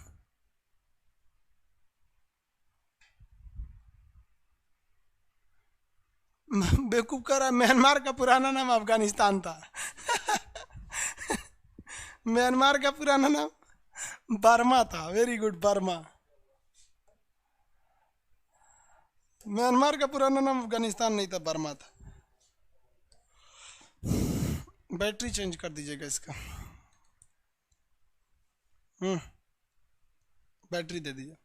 Speaker 1: बेवकूफ कर रहा है। म्यांमार का पुराना नाम अफगानिस्तान था। म्यांमार का पुराना नाम बर्मा था। Very good, Burma. म्यांमार का पुराना नाम अफगानिस्तान नहीं था, बर्मा था। बैटरी चेंज कर दीजिएगा इसका। बैटरी दे दीजिए।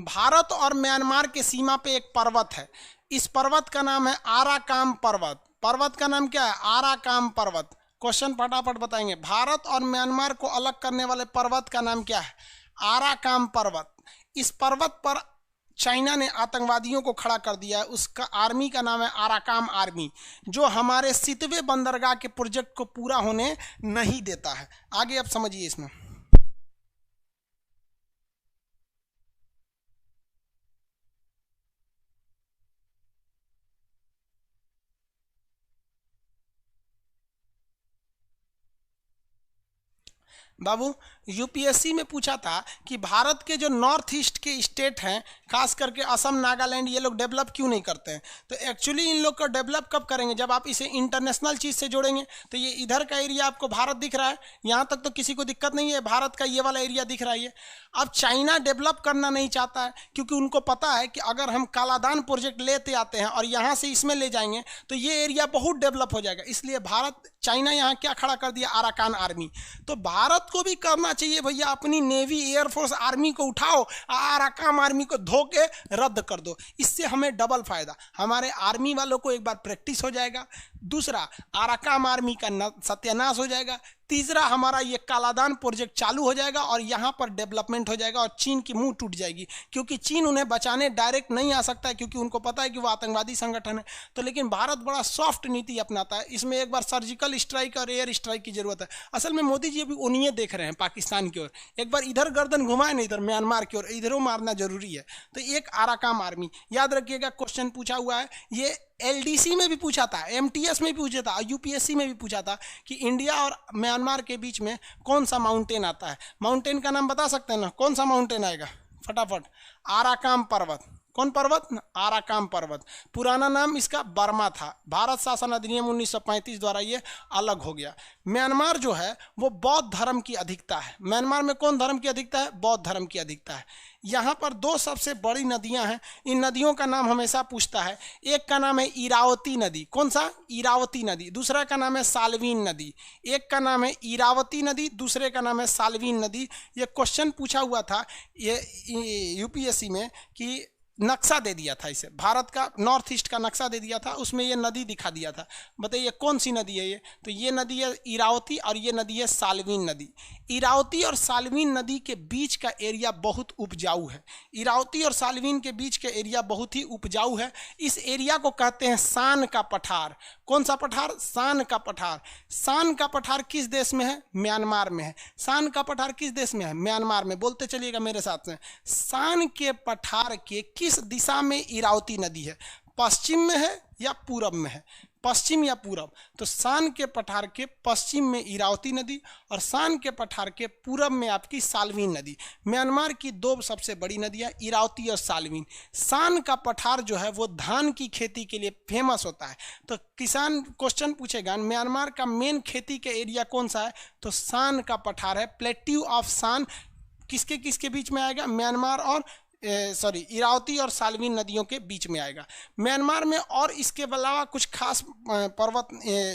Speaker 1: भारत और म्यांमार के सीमा पे एक पर्वत है। इस पर्वत का नाम है आराकाम पर्वत। पर्वत का नाम क्या है? आराकाम पर्वत। क्वेश्चन फटाफट बताएंगे। भारत और म्यांमार को अलग करने वाले पर्वत का नाम क्या है? आराकाम पर्वत। इस पर्वत पर चाइना ने आतंकवादियों को खड़ा कर दिया है। उसका आर्मी का नाम है आराकाम आर्मी, जो हमारे सितवे बंदरगाह के प्रोजेक्ट को पूरा होने नहीं देता है। आगे आप समझिए इसमें। बाबू यूपीएससी में पूछा था कि भारत के जो नॉर्थ ईस्ट के स्टेट हैं, खास करके असम, नागालैंड, ये लोग डेवलप क्यों नहीं करते हैं? तो एक्चुअली इन लोग को डेवलप कब करेंगे? जब आप इसे इंटरनेशनल चीज़ से जोड़ेंगे। तो ये इधर का एरिया आपको भारत दिख रहा है, यहाँ तक तो किसी को दिक्कत नहीं है। भारत का ये वाला एरिया दिख रहा है। अब चाइना डेवलप करना नहीं चाहता है क्योंकि उनको पता है कि अगर हम कालादान प्रोजेक्ट लेते आते हैं और यहाँ से इसमें ले जाएंगे तो ये एरिया बहुत डेवलप हो जाएगा। इसलिए चाइना यहाँ क्या खड़ा कर दिया? Arakan army. तो भारत को भी करना चाहिए भैया, अपनी नेवी, एयरफोर्स, आर्मी को उठाओ, आराकान आर्मी को धो के रद्द कर दो। इससे हमें डबल फायदा, हमारे आर्मी वालों को एक बार प्रैक्टिस हो जाएगा, दूसरा आराकान आर्मी का सत्यानाश हो जाएगा, तीसरा हमारा ये कालादान प्रोजेक्ट चालू हो जाएगा और यहाँ पर डेवलपमेंट हो जाएगा और चीन की मुंह टूट जाएगी, क्योंकि चीन उन्हें बचाने डायरेक्ट नहीं आ सकता है, क्योंकि उनको पता है कि वो आतंकवादी संगठन है। तो लेकिन भारत बड़ा सॉफ्ट नीति अपनाता है, इसमें एक बार सर्जिकल स्ट्राइक और एयर स्ट्राइक की जरूरत है। असल में मोदी जी अभी उन्हीं देख रहे हैं पाकिस्तान की ओर, एक बार इधर गर्दन घुमाए नहीं इधर म्यांमार की ओर, इधरों मारना जरूरी है। तो एक आराकाम आर्मी याद रखिएगा, क्वेश्चन पूछा हुआ है, ये एलडीसी में भी पूछा था, एमटीएस में भी पूछा था, यूपीएससी में भी पूछा था कि इंडिया और म्यांमार के बीच में कौन सा माउंटेन आता है। माउंटेन का नाम बता सकते हैं ना, कौन सा माउंटेन आएगा फटाफट? आराकाम पर्वत। कौन पर्वत? आराकाम पर्वत। पुराना नाम इसका बर्मा था, भारत शासन अधिनियम 1935 द्वारा ये अलग हो गया। म्यांमार जो है वो बौद्ध धर्म की अधिकता है। म्यांमार में कौन धर्म की अधिकता है? बौद्ध धर्म की अधिकता है। यहाँ पर दो सबसे बड़ी नदियाँ हैं, इन नदियों का नाम हमेशा पूछता है। एक का नाम है इरावती नदी। कौन सा? इरावती नदी। दूसरा का नाम है साल्वीन नदी। एक का नाम है इरावती नदी, दूसरे का नाम है साल्वीन नदी। ये क्वेश्चन पूछा हुआ था ये यूपीएससी में कि नक्शा दे दिया था, इसे भारत का नॉर्थ ईस्ट का नक्शा दे दिया था, उसमें ये नदी दिखा दिया था। बताइए कौन सी नदी है ये? तो ये नदी है इरावती और ये नदी है साल्वीन नदी। इरावती और साल्वीन नदी के बीच का एरिया बहुत उपजाऊ है। इरावती और साल्वीन के बीच का एरिया बहुत ही उपजाऊ है। इस एरिया को कहते हैं सान का पठार। कौन सा पठार? सान का पठार। सान का पठार किस देश में है? म्यांमार में है। सान का पठार किस देश में है? म्यांमार में। बोलते चलिएगा मेरे साथ में। सान के पठार के किस दिशा में इरावती नदी है? पश्चिम में है या पूरब में है? पश्चिम या पूरब? तो सान के पठार के पश्चिम में इरावती नदी और सान के पठार के पूरब में आपकी साल्वीन नदी। म्यांमार की दो सबसे बड़ी नदियां इरावती और साल्वीन। सान का पठार जो है वो धान की खेती के लिए फेमस होता है। तो किसान क्वेश्चन पूछेगा म्यांमार का मेन खेती के एरिया कौन सा है? तो सान का पठार है। प्लेट्यू ऑफ सान किसके किसके बीच में आएगा? म्यांमार और इरावती और साल्वीन नदियों के बीच में आएगा। म्यांमार में और इसके अलावा कुछ खास पर्वत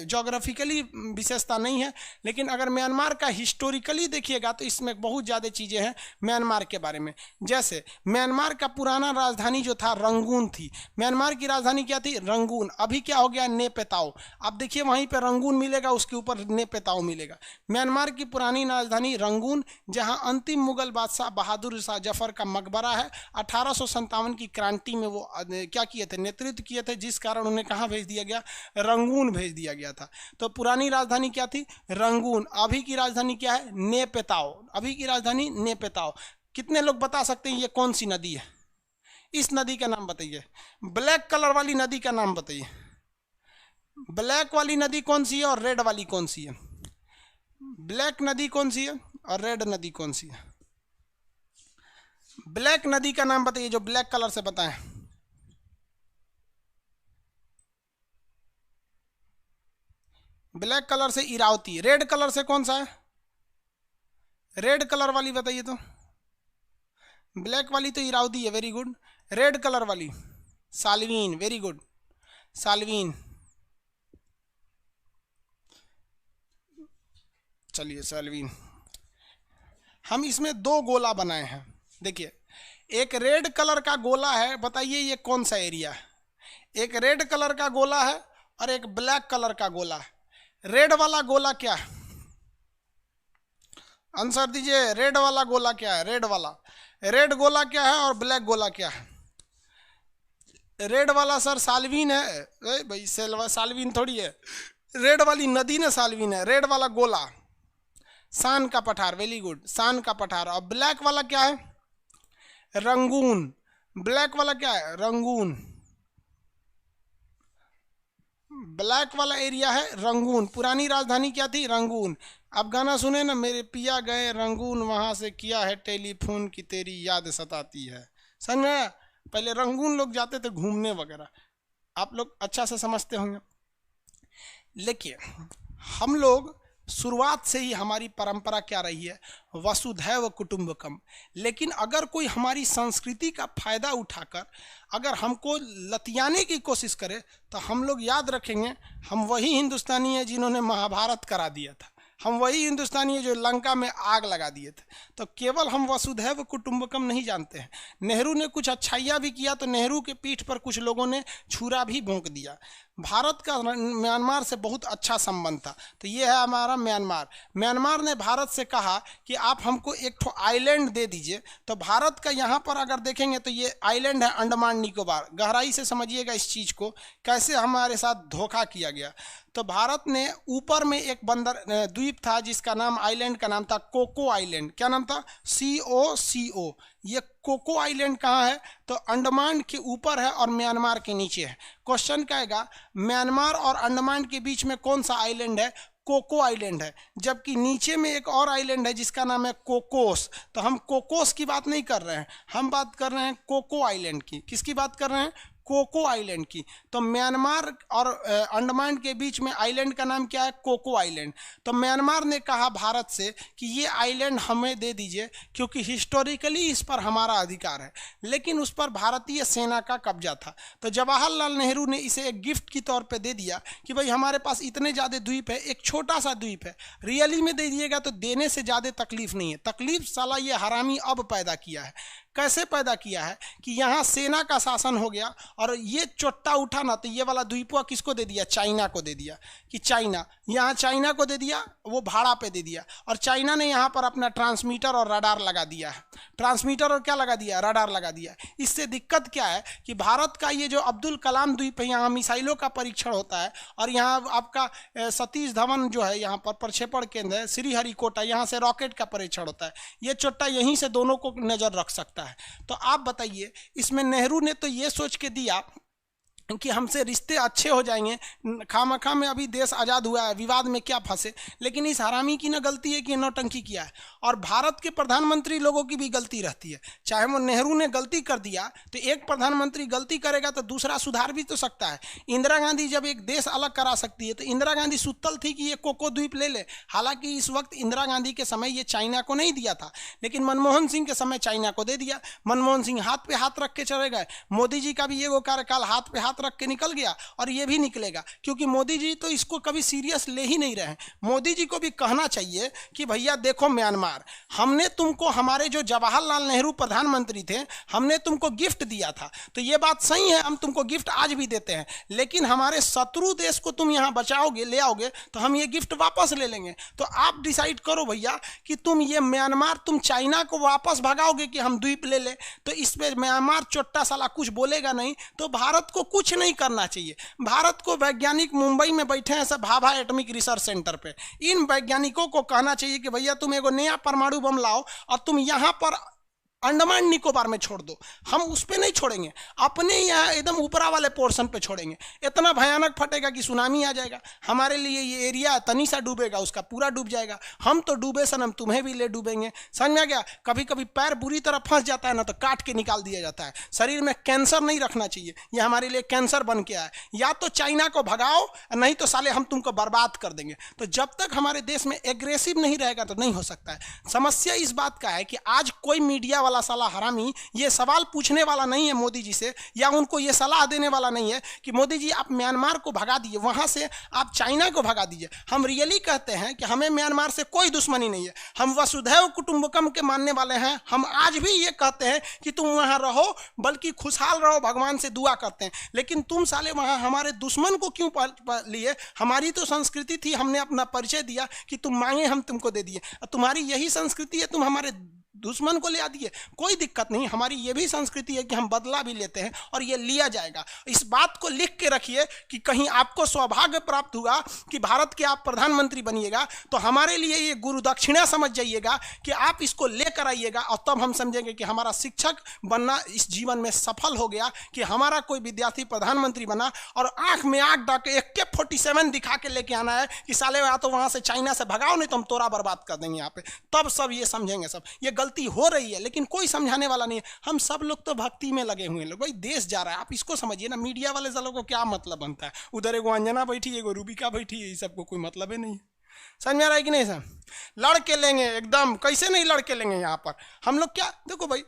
Speaker 1: ज्योग्राफिकली विशेषता नहीं है, लेकिन अगर म्यांमार का हिस्टोरिकली देखिएगा तो इसमें बहुत ज़्यादा चीज़ें हैं म्यांमार के बारे में। जैसे म्यांमार का पुराना राजधानी जो था रंगून थी। म्यांमार की राजधानी क्या थी? रंगून। अभी क्या हो गया? नेपेताओ। आप देखिए वहीं पर रंगून मिलेगा, उसके ऊपर नेपेताओ मिलेगा। म्यांमार की पुरानी राजधानी रंगून, जहाँ अंतिम मुगल बादशाह बहादुर शाह जफर का मकबरा है। 1857 की क्रांति में वो क्या किए थे? नेतृत्व किए थे, जिस कारण उन्हें कहाँ भेज दिया गया? रंगून भेज दिया गया था। तो पुरानी राजधानी क्या थी? रंगून। अभी की राजधानी क्या है? नेपेताओ। अभी की राजधानी नेपेताओ। कितने लोग बता सकते हैं ये कौन सी नदी है? इस नदी का नाम बताइए। ब्लैक कलर वाली नदी का नाम बताइए। ब्लैक वाली नदी कौन सी है और रेड वाली कौन सी है? ब्लैक नदी कौन सी है और रेड नदी कौन सी है? ब्लैक नदी का नाम बताइए, जो ब्लैक कलर से बताएं। ब्लैक कलर से इरावती। रेड कलर से कौन सा है? रेड कलर वाली बताइए तो। ब्लैक वाली तो इरावती है, वेरी गुड। रेड कलर वाली साल्वीन, वेरी गुड, साल्वीन। चलिए साल्वीन। हम इसमें दो गोला बनाए हैं। देखिए एक रेड कलर का गोला है, बताइए ये कौन सा एरिया है? एक रेड कलर का गोला है और एक ब्लैक कलर का गोला है। रेड वाला गोला क्या है? आंसर दीजिए। रेड वाला गोला क्या है? रेड गोला क्या है और ब्लैक गोला क्या है? रेड वाला सर साल्वीन है। भाई साल्वीन थोड़ी है, रेड वाली नदी ना साल्वीन है। रेड वाला गोला सान का पठार, वेरी गुड, सान का पठार। और ब्लैक वाला क्या है? रंगून। ब्लैक वाला क्या है? रंगून। ब्लैक वाला एरिया है रंगून। पुरानी राजधानी क्या थी? रंगून। आप गाना सुने ना, मेरे पिया गए रंगून, वहां से किया है टेलीफोन की तेरी याद सताती है। समझ में? पहले रंगून लोग जाते थे घूमने वगैरह, आप लोग अच्छा से समझते होंगे। लेकिन हम लोग शुरुआत से ही हमारी परंपरा क्या रही है? वसुधैव कुटुंबकम। लेकिन अगर कोई हमारी संस्कृति का फायदा उठाकर अगर हमको लतियाने की कोशिश करे तो हम लोग याद रखेंगे हम वही हिंदुस्तानी है जिन्होंने महाभारत करा दिया था। हम वही हिंदुस्तानी है जो लंका में आग लगा दिए थे। तो केवल हम वसुधैव कुटुंबकम नहीं जानते हैं। नेहरू ने कुछ अच्छाइयाँ भी किया तो नेहरू के पीठ पर कुछ लोगों ने छुरा भी भोंक दिया। भारत का म्यांमार से बहुत अच्छा संबंध था। तो ये है हमारा म्यांमार। म्यांमार ने भारत से कहा कि आप हमको एक ठो आइलैंड दे दीजिए। तो भारत का यहाँ पर अगर देखेंगे तो ये आइलैंड है अंडमान निकोबार। गहराई से समझिएगा इस चीज़ को, कैसे हमारे साथ धोखा किया गया। तो भारत ने ऊपर में एक बंदर द्वीप था जिसका नाम, आइलैंड का नाम था कोको आइलैंड। क्या नाम था? COCO। ये कोको आइलैंड कहाँ है? तो अंडमान के ऊपर है और म्यांमार के नीचे है। क्वेश्चन क्या आएगा, म्यांमार और अंडमान के बीच में कौन सा आइलैंड है? कोको आइलैंड है। जबकि नीचे में एक और आइलैंड है जिसका नाम है कोकोस। तो हम कोकोस की बात नहीं कर रहे हैं, हम बात कर रहे हैं कोको आइलैंड की। किसकी बात कर रहे हैं? कोको आइलैंड की। तो म्यांमार और अंडमान के बीच में आइलैंड का नाम क्या है? Cocoa island. तो म्यांमार ने कहा भारत से कि ये आइलैंड हमें दे दीजिए क्योंकि हिस्टोरिकली इस पर हमारा अधिकार है, लेकिन उस पर भारतीय सेना का कब्जा था। तो जवाहरलाल नेहरू ने इसे एक गिफ्ट की तौर पे दे दिया कि भाई हमारे पास इतने ज़्यादा द्वीप है, एक छोटा सा द्वीप है, रियली में दे दिएगा तो देने से ज़्यादा तकलीफ नहीं है। तकलीफ साला ये हरामी अब पैदा किया है। कैसे पैदा किया है कि यहाँ सेना का शासन हो गया और ये चोट्टा उठा ना, तो ये वाला द्वीपवा किसको दे दिया? चाइना को दे दिया। कि चाइना, यहाँ चाइना को दे दिया, वो भाड़ा पे दे दिया। और चाइना ने यहाँ पर अपना ट्रांसमीटर और रडार लगा दिया है। ट्रांसमीटर और क्या लगा दिया? रडार लगा दिया। इससे दिक्कत क्या है कि भारत का ये जो अब्दुल कलाम द्वीप है, यहाँ मिसाइलों का परीक्षण होता है और यहाँ आपका सतीश धवन जो है यहाँ पर प्रक्षेपण केंद्र है, श्रीहरिकोटा, यहाँ से रॉकेट का परीक्षण होता है। ये चोट्टा यहीं से दोनों को नज़र रख सकता है। तो आप बताइए, इसमें नेहरू ने तो ये सोच के दिया कि हमसे रिश्ते अच्छे हो जाएंगे, खामखा में अभी देश आज़ाद हुआ है, विवाद में क्या फंसे। लेकिन इस हरामी की ना गलती है कि नौटंकी किया है। और भारत के प्रधानमंत्री लोगों की भी गलती रहती है। चाहे वो नेहरू ने गलती कर दिया तो एक प्रधानमंत्री गलती करेगा तो दूसरा सुधार भी तो सकता है। इंदिरा गांधी जब एक देश अलग करा सकती है तो इंदिरा गांधी सुतल थी कि ये कोको द्वीप ले ले। हालांकि इस वक्त इंदिरा गांधी के समय ये चाइना को नहीं दिया था, लेकिन मनमोहन सिंह के समय चाइना को दे दिया। मनमोहन सिंह हाथ पे हाथ रख के चले गए। मोदी जी का भी ये वो कार्यकाल हाथ पे हाथ रख के निकल गया और ये भी निकलेगा, क्योंकि मोदी जी तो इसको कभी सीरियस ले ही नहीं रहे। मोदी जी को भी कहना चाहिए कि भैया देखो म्यांमार, हमने तुमको, हमारे जो जवाहरलाल नेहरू प्रधानमंत्री थे, हमने तुमको गिफ्ट दिया था, तो ये बात सही है, हम तुमको गिफ्ट आज भी देते हैं, लेकिन हमारे शत्रु देश को तुम यहाँ बचाओगे, ले आओगे तो हम ये गिफ्ट वापस ले लेंगे। तो आप डिसाइड करो भैया कि तुम ये म्यांमार, तुम चाइना को वापस भगाओगे कि हम द्वीप ले ले। तो इस पे म्यांमार चोट्टा साला कुछ बोलेगा नहीं, तो भारत को कुछ नहीं करना चाहिए। भारत को वैज्ञानिक मुंबई में बैठे हैं सब भाभा एटॉमिक रिसर्च सेंटर पे, इन वैज्ञानिकों को कहना चाहिए कि भैया तुम एगो नया परमाणु बम लाओ और तुम यहां पर अंडमान निकोबार में छोड़ दो। हम उस पे नहीं छोड़ेंगे, अपने यहाँ एकदम ऊपरा वाले पोर्शन पे छोड़ेंगे। इतना भयानक फटेगा कि सुनामी आ जाएगा। हमारे लिए ये एरिया तनी सा डूबेगा, उसका पूरा डूब जाएगा। हम तो डूबे सनम, तुम्हें भी ले डूबेंगे। समझ में आ गया? कभी कभी पैर बुरी तरह फंस जाता है ना, तो काट के निकाल दिया जाता है। शरीर में कैंसर नहीं रखना चाहिए, ये हमारे लिए कैंसर बन के आया। या तो चाइना को भगाओ, नहीं तो साले हम तुमको बर्बाद कर देंगे। तो जब तक हमारे देश में एग्रेसिव नहीं रहेगा तो नहीं हो सकता है। समस्या इस बात का है कि आज कोई मीडिया वाला साला हरामी ये सवाल पूछने वाला नहीं है मोदी जी से, या उनको ये सलाह देने वाला नहीं है कि मोदी जी आप म्यांमार को भगा दीजिए, वहां से आप चाइना को भगा दीजिए। हम रियली कहते हैं कि हमें म्यांमार से कोई दुश्मनी नहीं है, हम वसुधैव कुटुंबकम के मानने वाले हैं। हम आज भी ये कहते हैं कि तुम वहां रहो, बल्कि खुशहाल रहो, भगवान से दुआ करते हैं। लेकिन तुम साले वहां हमारे दुश्मन को क्यों लिए? हमारी तो संस्कृति थी, हमने अपना परिचय दिया कि तुम मांगे हम तुमको दे दिए। तुम्हारी यही संस्कृति है, तुम हमारे दुश्मन को ले आ दिए। कोई दिक्कत नहीं, हमारी ये भी संस्कृति है कि हम बदला भी लेते हैं और ये लिया जाएगा। इस बात को लिख के रखिए कि कहीं आपको सौभाग्य प्राप्त हुआ कि भारत के आप प्रधानमंत्री बनिएगा, तो हमारे लिए ये गुरु दक्षिणा समझ जाइएगा कि आप इसको लेकर आइएगा, और तब हम समझेंगे कि हमारा शिक्षक बनना इस जीवन में सफल हो गया, कि हमारा कोई विद्यार्थी प्रधानमंत्री बना। और आंख में आंख डाल के AK-47 दिखा के लेके आना है कि साले या तो वहां से चाइना से भगाओ, नहीं तो हम तोरा बर्बाद कर देंगे यहाँ पे। तब सब ये समझेंगे। सब ये गलती हो रही है लेकिन कोई समझाने वाला नहीं है। हम सब लोग तो भक्ति में लगे हुए हैं। लोग भाई देश जा रहा है, आप इसको समझिए ना। मीडिया वाले सालों को क्या मतलब बनता है? उधर एगो अंजना बैठी है, एगो रूबिका बैठी है, ये सबको कोई मतलब ही नहीं है। समझ में आ रहा है कि नहीं? सर लड़ के लेंगे एकदम, कैसे नहीं लड़ के लेंगे यहाँ पर हम लोग। क्या देखो भाई,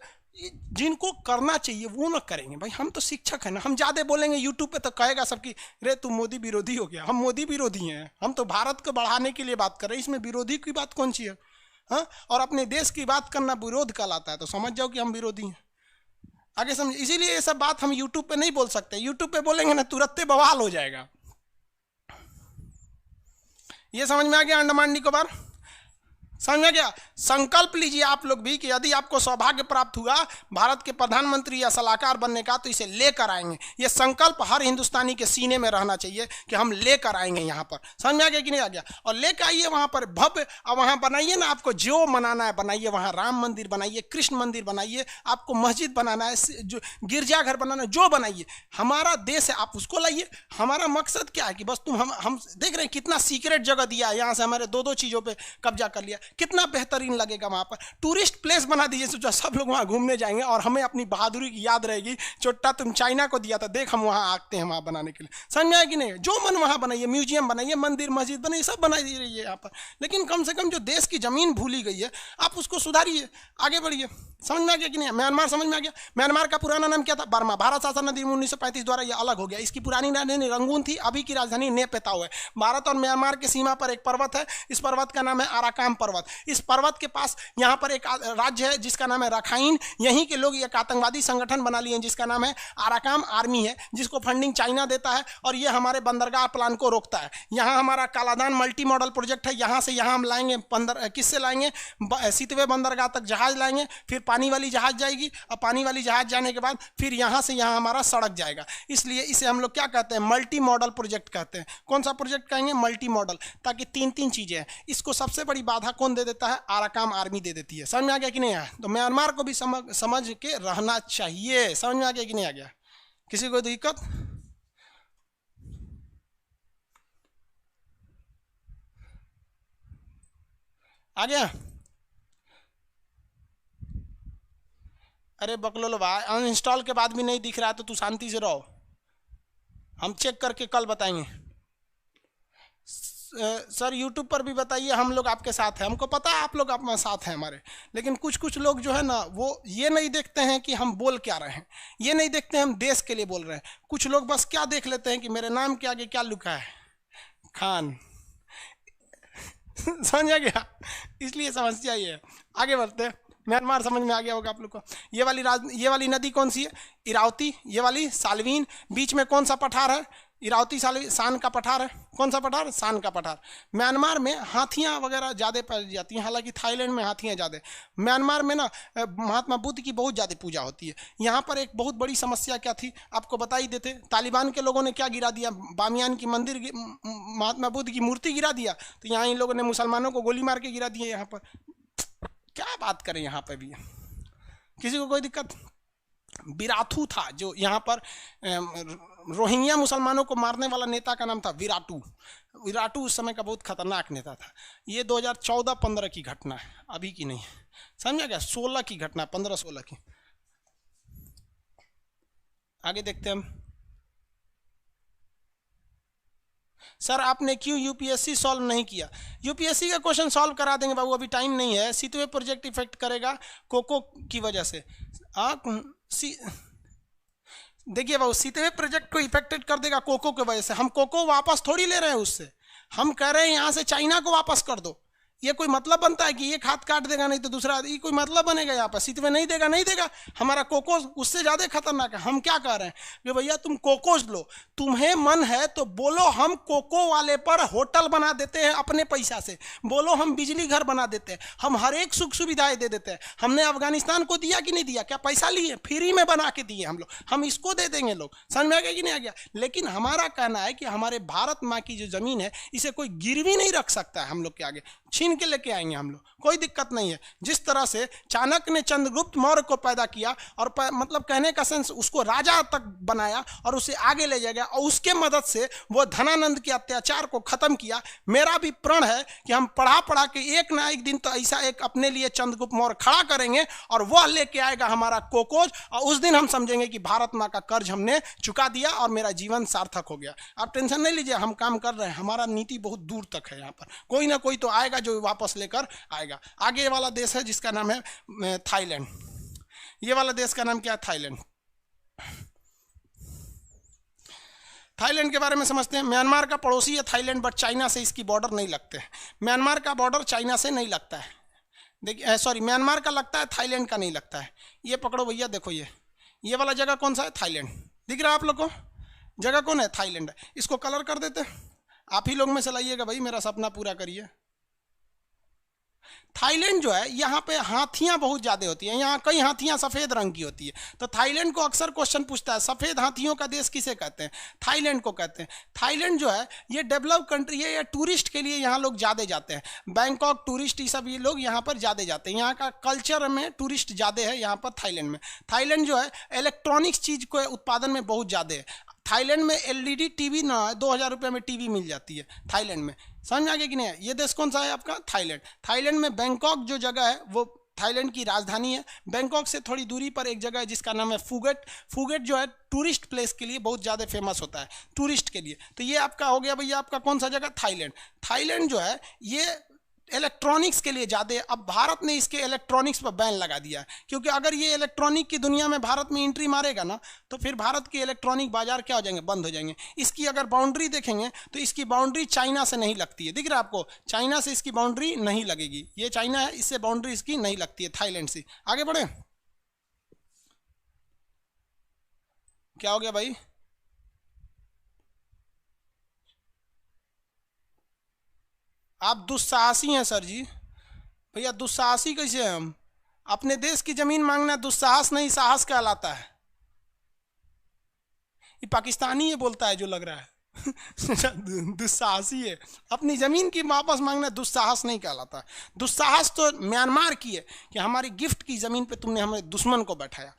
Speaker 1: जिनको करना चाहिए वो ना करेंगे भाई। हम तो शिक्षक है ना, हम ज्यादा बोलेंगे यूट्यूब पे तो कहेगा सबकी, रे तू मोदी विरोधी हो गया। हम मोदी विरोधी हैं? हम तो भारत को बढ़ाने के लिए बात कर रहे हैं, इसमें विरोधी की बात कौन सी है? हाँ, और अपने देश की बात करना विरोध कहलाता है, तो समझ जाओ कि हम विरोधी हैं। आगे समझ। इसीलिए ये सब बात हम यूट्यूब पे नहीं बोल सकते। यूट्यूब पे बोलेंगे ना तुरंत बवाल हो जाएगा। ये समझ में आ गया, अंडमान निकोबार समझ में गया। संकल्प लीजिए आप लोग भी कि यदि आपको सौभाग्य प्राप्त हुआ भारत के प्रधानमंत्री या सलाहकार बनने का, तो इसे लेकर आएंगे। ये संकल्प हर हिंदुस्तानी के सीने में रहना चाहिए कि हम लेकर आएंगे यहाँ पर। समझ में आ गया कि नहीं आ गया? और लेकर आइए वहाँ पर भव्य, और वहाँ बनाइए ना, आपको जो मनाना है बनाइए, वहाँ राम मंदिर बनाइए, कृष्ण मंदिर बनाइए, आपको मस्जिद बनाना है, जो गिरजाघर बनाना है, जो बनाइए, हमारा देश है, आप उसको लाइए। हमारा मकसद क्या है कि बस हम देख रहे हैं कितना सीक्रेट जगह दिया है, यहाँ से हमारे दो चीज़ों पर कब्जा कर लिया, कितना बेहतरीन लगेगा वहाँ पर। टूरिस्ट प्लेस बना दीजिए, सोचा सब लोग वहाँ घूमने जाएंगे और हमें अपनी बहादुरी की याद रहेगी, चोट्टा तुम चाइना को दिया था, देख हम वहाँ आते हैं वहाँ बनाने के लिए। समझ में आया कि नहीं? जो मन वहाँ बनाइए, म्यूजियम बनाइए, मंदिर मस्जिद बनाइए, सब बना दीजिए यहाँ पर। लेकिन कम से कम जो देश की जमीन भूली गई है आप उसको सुधारिए, आगे बढ़िए। समझ में आ गया कि नहीं? म्यांमार समझ में आ गया। म्यांमार का पुराना नाम क्या था? बर्मा। भारत शासन अधिनियम 1935 द्वारा यह अलग हो गया। इसकी पुरानी राजधानी रंगून थी, अभी की राजधानी नेपेताओ है। भारत और म्यांमार की सीमा पर एक पर्वत है, इस पर्वत का नाम है आराकान पर्वत। इस पर्वत के पास यहाँ पर एक राज्य है जिसका नाम है रखाइन। यहीं के लोग एक आतंकवादी संगठन बना लिए जिसका नाम है आराकान आर्मी है, जिसको फंडिंग चाइना देता है और ये हमारे बंदरगाह प्लान को रोकता है। यहाँ हमारा कालादान मल्टी मॉडल प्रोजेक्ट है, यहाँ से यहाँ हम लाएंगे किससे लाएंगे? सितवे बंदरगाह तक जहाज लाएंगे, फिर पानी वाली जहाज जाएगी और पानी वाली जहाज जाने के बाद फिर यहाँ से यहाँ हमारा सड़क जाएगा। इसलिए इसे हम लोग क्या कहते हैं? मल्टी मॉडल प्रोजेक्ट कहते हैं। कौन सा प्रोजेक्ट कहेंगे? मल्टी मॉडल, ताकि तीन चीजें हैं। इसको सबसे बड़ी बाधा कौन दे देता है? आराकान आर्मी दे देती है। समझ में आ गया कि नहीं आया? तो म्यांमार को भी समझ के रहना चाहिए। समझ में आ गया कि नहीं आ गया? किसी को दिक्कत? आ गया? अरे बकलोल भाई, अनइंस्टॉल के बाद भी नहीं दिख रहा है तो तू शांति से रहो, हम चेक करके कल बताएंगे। सर यूट्यूब पर भी बताइए, हम लोग आपके साथ हैं, हमको पता है आप लोग अपने साथ हैं हमारे। लेकिन कुछ लोग जो है ना वो ये नहीं देखते हैं कि हम बोल क्या रहे हैं, ये नहीं देखते हैं हम देश के लिए बोल रहे हैं। कुछ लोग बस क्या देख लेते हैं कि मेरे नाम के आगे क्या लिखा है? खान। समझ आ गया? इसलिए समस्या ये है। आगे बढ़ते हैं। म्यांमार समझ में आ गया होगा आप लोग को। ये वाली नदी कौन सी है? इरावती। ये वाली साल्वीन। बीच में कौन सा पठार है? इरावती साल्वीन, सान का पठार है। कौन सा पठार? सान का पठार। म्यांमार में हाथियां वगैरह ज़्यादा पाई जाती हैं, हालांकि थाईलैंड में हाथियां ज़्यादा। म्यांमार में ना महात्मा बुद्ध की बहुत ज़्यादा पूजा होती है। यहाँ पर एक बहुत बड़ी समस्या क्या थी आपको बता ही देते। तालिबान के लोगों ने क्या गिरा दिया? बामियान की मंदिर, महात्मा बुद्ध की मूर्ति गिरा दिया। तो यहाँ इन लोगों ने मुसलमानों को गोली मार के गिरा दिया। यहाँ पर क्या बात करें, यहाँ पर भी किसी को कोई दिक्कत? विराथू था जो यहाँ पर रोहिंग्या मुसलमानों को मारने वाला नेता का नाम था विराटू। विराटू उस समय का बहुत खतरनाक नेता था। ये 2014-15 की घटना है, अभी की नहीं। समझा क्या? 16 की घटना, 15-16 की। आगे देखते हैं हम। सर आपने क्यों यूपीएससी सॉल्व नहीं किया? यूपीएससी का क्वेश्चन सॉल्व करा देंगे बाबू, अभी टाइम नहीं है। सीतवे प्रोजेक्ट इफेक्ट करेगा कोको की वजह से। देखिए बाबू, सीतवे प्रोजेक्ट को इफेक्टेड कर देगा कोको की वजह से। हम कोको वापस थोड़ी ले रहे हैं उससे, हम कह रहे हैं यहाँ से चाइना को वापस कर दो। ये कोई मतलब बनता है कि एक हाथ काट देगा नहीं तो दूसरा, ये कोई मतलब बनेगा? यहाँ पर सीतवे नहीं देगा, नहीं देगा। हमारा कोकोस उससे ज़्यादा खतरनाक है। हम क्या कह रहे हैं कि भैया तुम कोकोस लो, तुम्हें मन है तो बोलो हम कोको वाले पर होटल बना देते हैं अपने पैसा से, बोलो हम बिजली घर बना देते हैं, हम हर एक सुख सुविधाएं दे देते हैं। हमने अफगानिस्तान को दिया कि नहीं दिया? क्या पैसा लिए? फ्री में बना के दिए हम लोग, हम इसको दे देंगे लोग। समझ में आ गया कि नहीं आ गया? लेकिन हमारा कहना है कि हमारे भारत माँ की जो जमीन है इसे कोई गिरवी नहीं रख सकता है हम लोग के आगे, छीन के लेके आएंगे हम लोग, कोई दिक्कत नहीं है। जिस तरह से चाणक्य ने चंद्रगुप्त मौर्य को पैदा किया और मतलब कहने का सेंस उसको राजा तक बनाया और उसे आगे ले जाएगा और उसके मदद से वो धनानंद के अत्याचार को खत्म किया। मेरा भी प्रण है कि हम पढ़ा के एक ना एक दिन तो ऐसा एक अपने लिए चंद्रगुप्त मौर्य खड़ा करेंगे और वह लेके आएगा हमारा कोकोज, और उस दिन हम समझेंगे कि भारत माँ का कर्ज हमने चुका दिया और मेरा जीवन सार्थक हो गया। आप टेंशन नहीं लीजिए, हम काम कर रहे हैं, हमारा नीति बहुत दूर तक है। यहाँ पर कोई ना कोई तो आएगा जो वापस लेकर आएगा। आगे वाला देश है जिसका नाम है थाईलैंड। ये वाला देश का नाम क्या है? थाईलैंड। थाईलैंड के बारे में समझते हैं। म्यांमार का पड़ोसी है थाईलैंड, बट चाइना से इसकी बॉर्डर नहीं लगते हैं। म्यांमार का बॉर्डर चाइना से नहीं लगता है। देखिए सॉरी, म्यांमार का लगता है, थाईलैंड का नहीं लगता है। ये पकड़ो भैया, देखो ये वाला जगह कौन सा है? थाईलैंड। दिख रहा है आप लोग को? जगह कौन है? थाईलैंड है। इसको कलर कर देते हैं, आप ही लोग में से लाइएगा भाई, मेरा सपना पूरा करिए। थाईलैंड जो है यहाँ पे हाथियां बहुत ज्यादा होती हैं, यहाँ कई हाथियां सफेद रंग की होती है। तो थाईलैंड को अक्सर क्वेश्चन पूछता है सफेद हाथियों का देश किसे कहते हैं? थाईलैंड को कहते हैं। थाईलैंड जो है ये डेवलप कंट्री है, ये टूरिस्ट के लिए यहाँ लोग ज्यादा जाते हैं। बैंकॉक टूरिस्ट, ये सब ये लोग यहाँ पर ज्यादा जाते हैं। यहाँ का कल्चर में टूरिस्ट ज्यादा है यहाँ पर थाईलैंड में। थाईलैंड जो है इलेक्ट्रॉनिक्स चीज को उत्पादन में बहुत ज्यादा है। थाईलैंड में एलईडी टीवी ना 2000 रुपये में टीवी मिल जाती है थाईलैंड में। समझ में आ गया कि नहीं? ये देश कौन सा है आपका? थाईलैंड। थाईलैंड में बैंकॉक जो जगह है वो थाईलैंड की राजधानी है। बैंकॉक से थोड़ी दूरी पर एक जगह है जिसका नाम है फुगेट। फुगेट जो है टूरिस्ट प्लेस के लिए बहुत ज़्यादा फेमस होता है, टूरिस्ट के लिए। तो ये आपका हो गया भैया, आपका कौन सा जगह? थाईलैंड। थाईलैंड जो है ये इलेक्ट्रॉनिक्स के लिए ज़्यादा है। अब भारत ने इसके इलेक्ट्रॉनिक्स पर बैन लगा दिया है, क्योंकि अगर ये इलेक्ट्रॉनिक की दुनिया में भारत में एंट्री मारेगा ना तो फिर भारत के इलेक्ट्रॉनिक बाजार क्या हो जाएंगे? बंद हो जाएंगे। इसकी अगर बाउंड्री देखेंगे तो इसकी बाउंड्री चाइना से नहीं लगती है। दिख रहा है आपको? चाइना से इसकी बाउंड्री नहीं लगेगी। ये चाइना है, इससे बाउंड्री इसकी नहीं लगती है थाईलैंड से। आगे बढ़े, क्या हो गया भाई? आप दुस्साहसी हैं सर जी। भैया दुस्साहसी कैसे हैं हम? अपने देश की जमीन मांगना दुस्साहस नहीं, साहस कहलाता है। ये पाकिस्तानी ये बोलता है जो लग रहा है दुस्साहसी है। अपनी जमीन की वापस मांगना दुस्साहस नहीं कहलाता। दुस्साहस तो म्यांमार की है कि हमारी गिफ्ट की जमीन पे तुमने हमारे दुश्मन को बैठाया।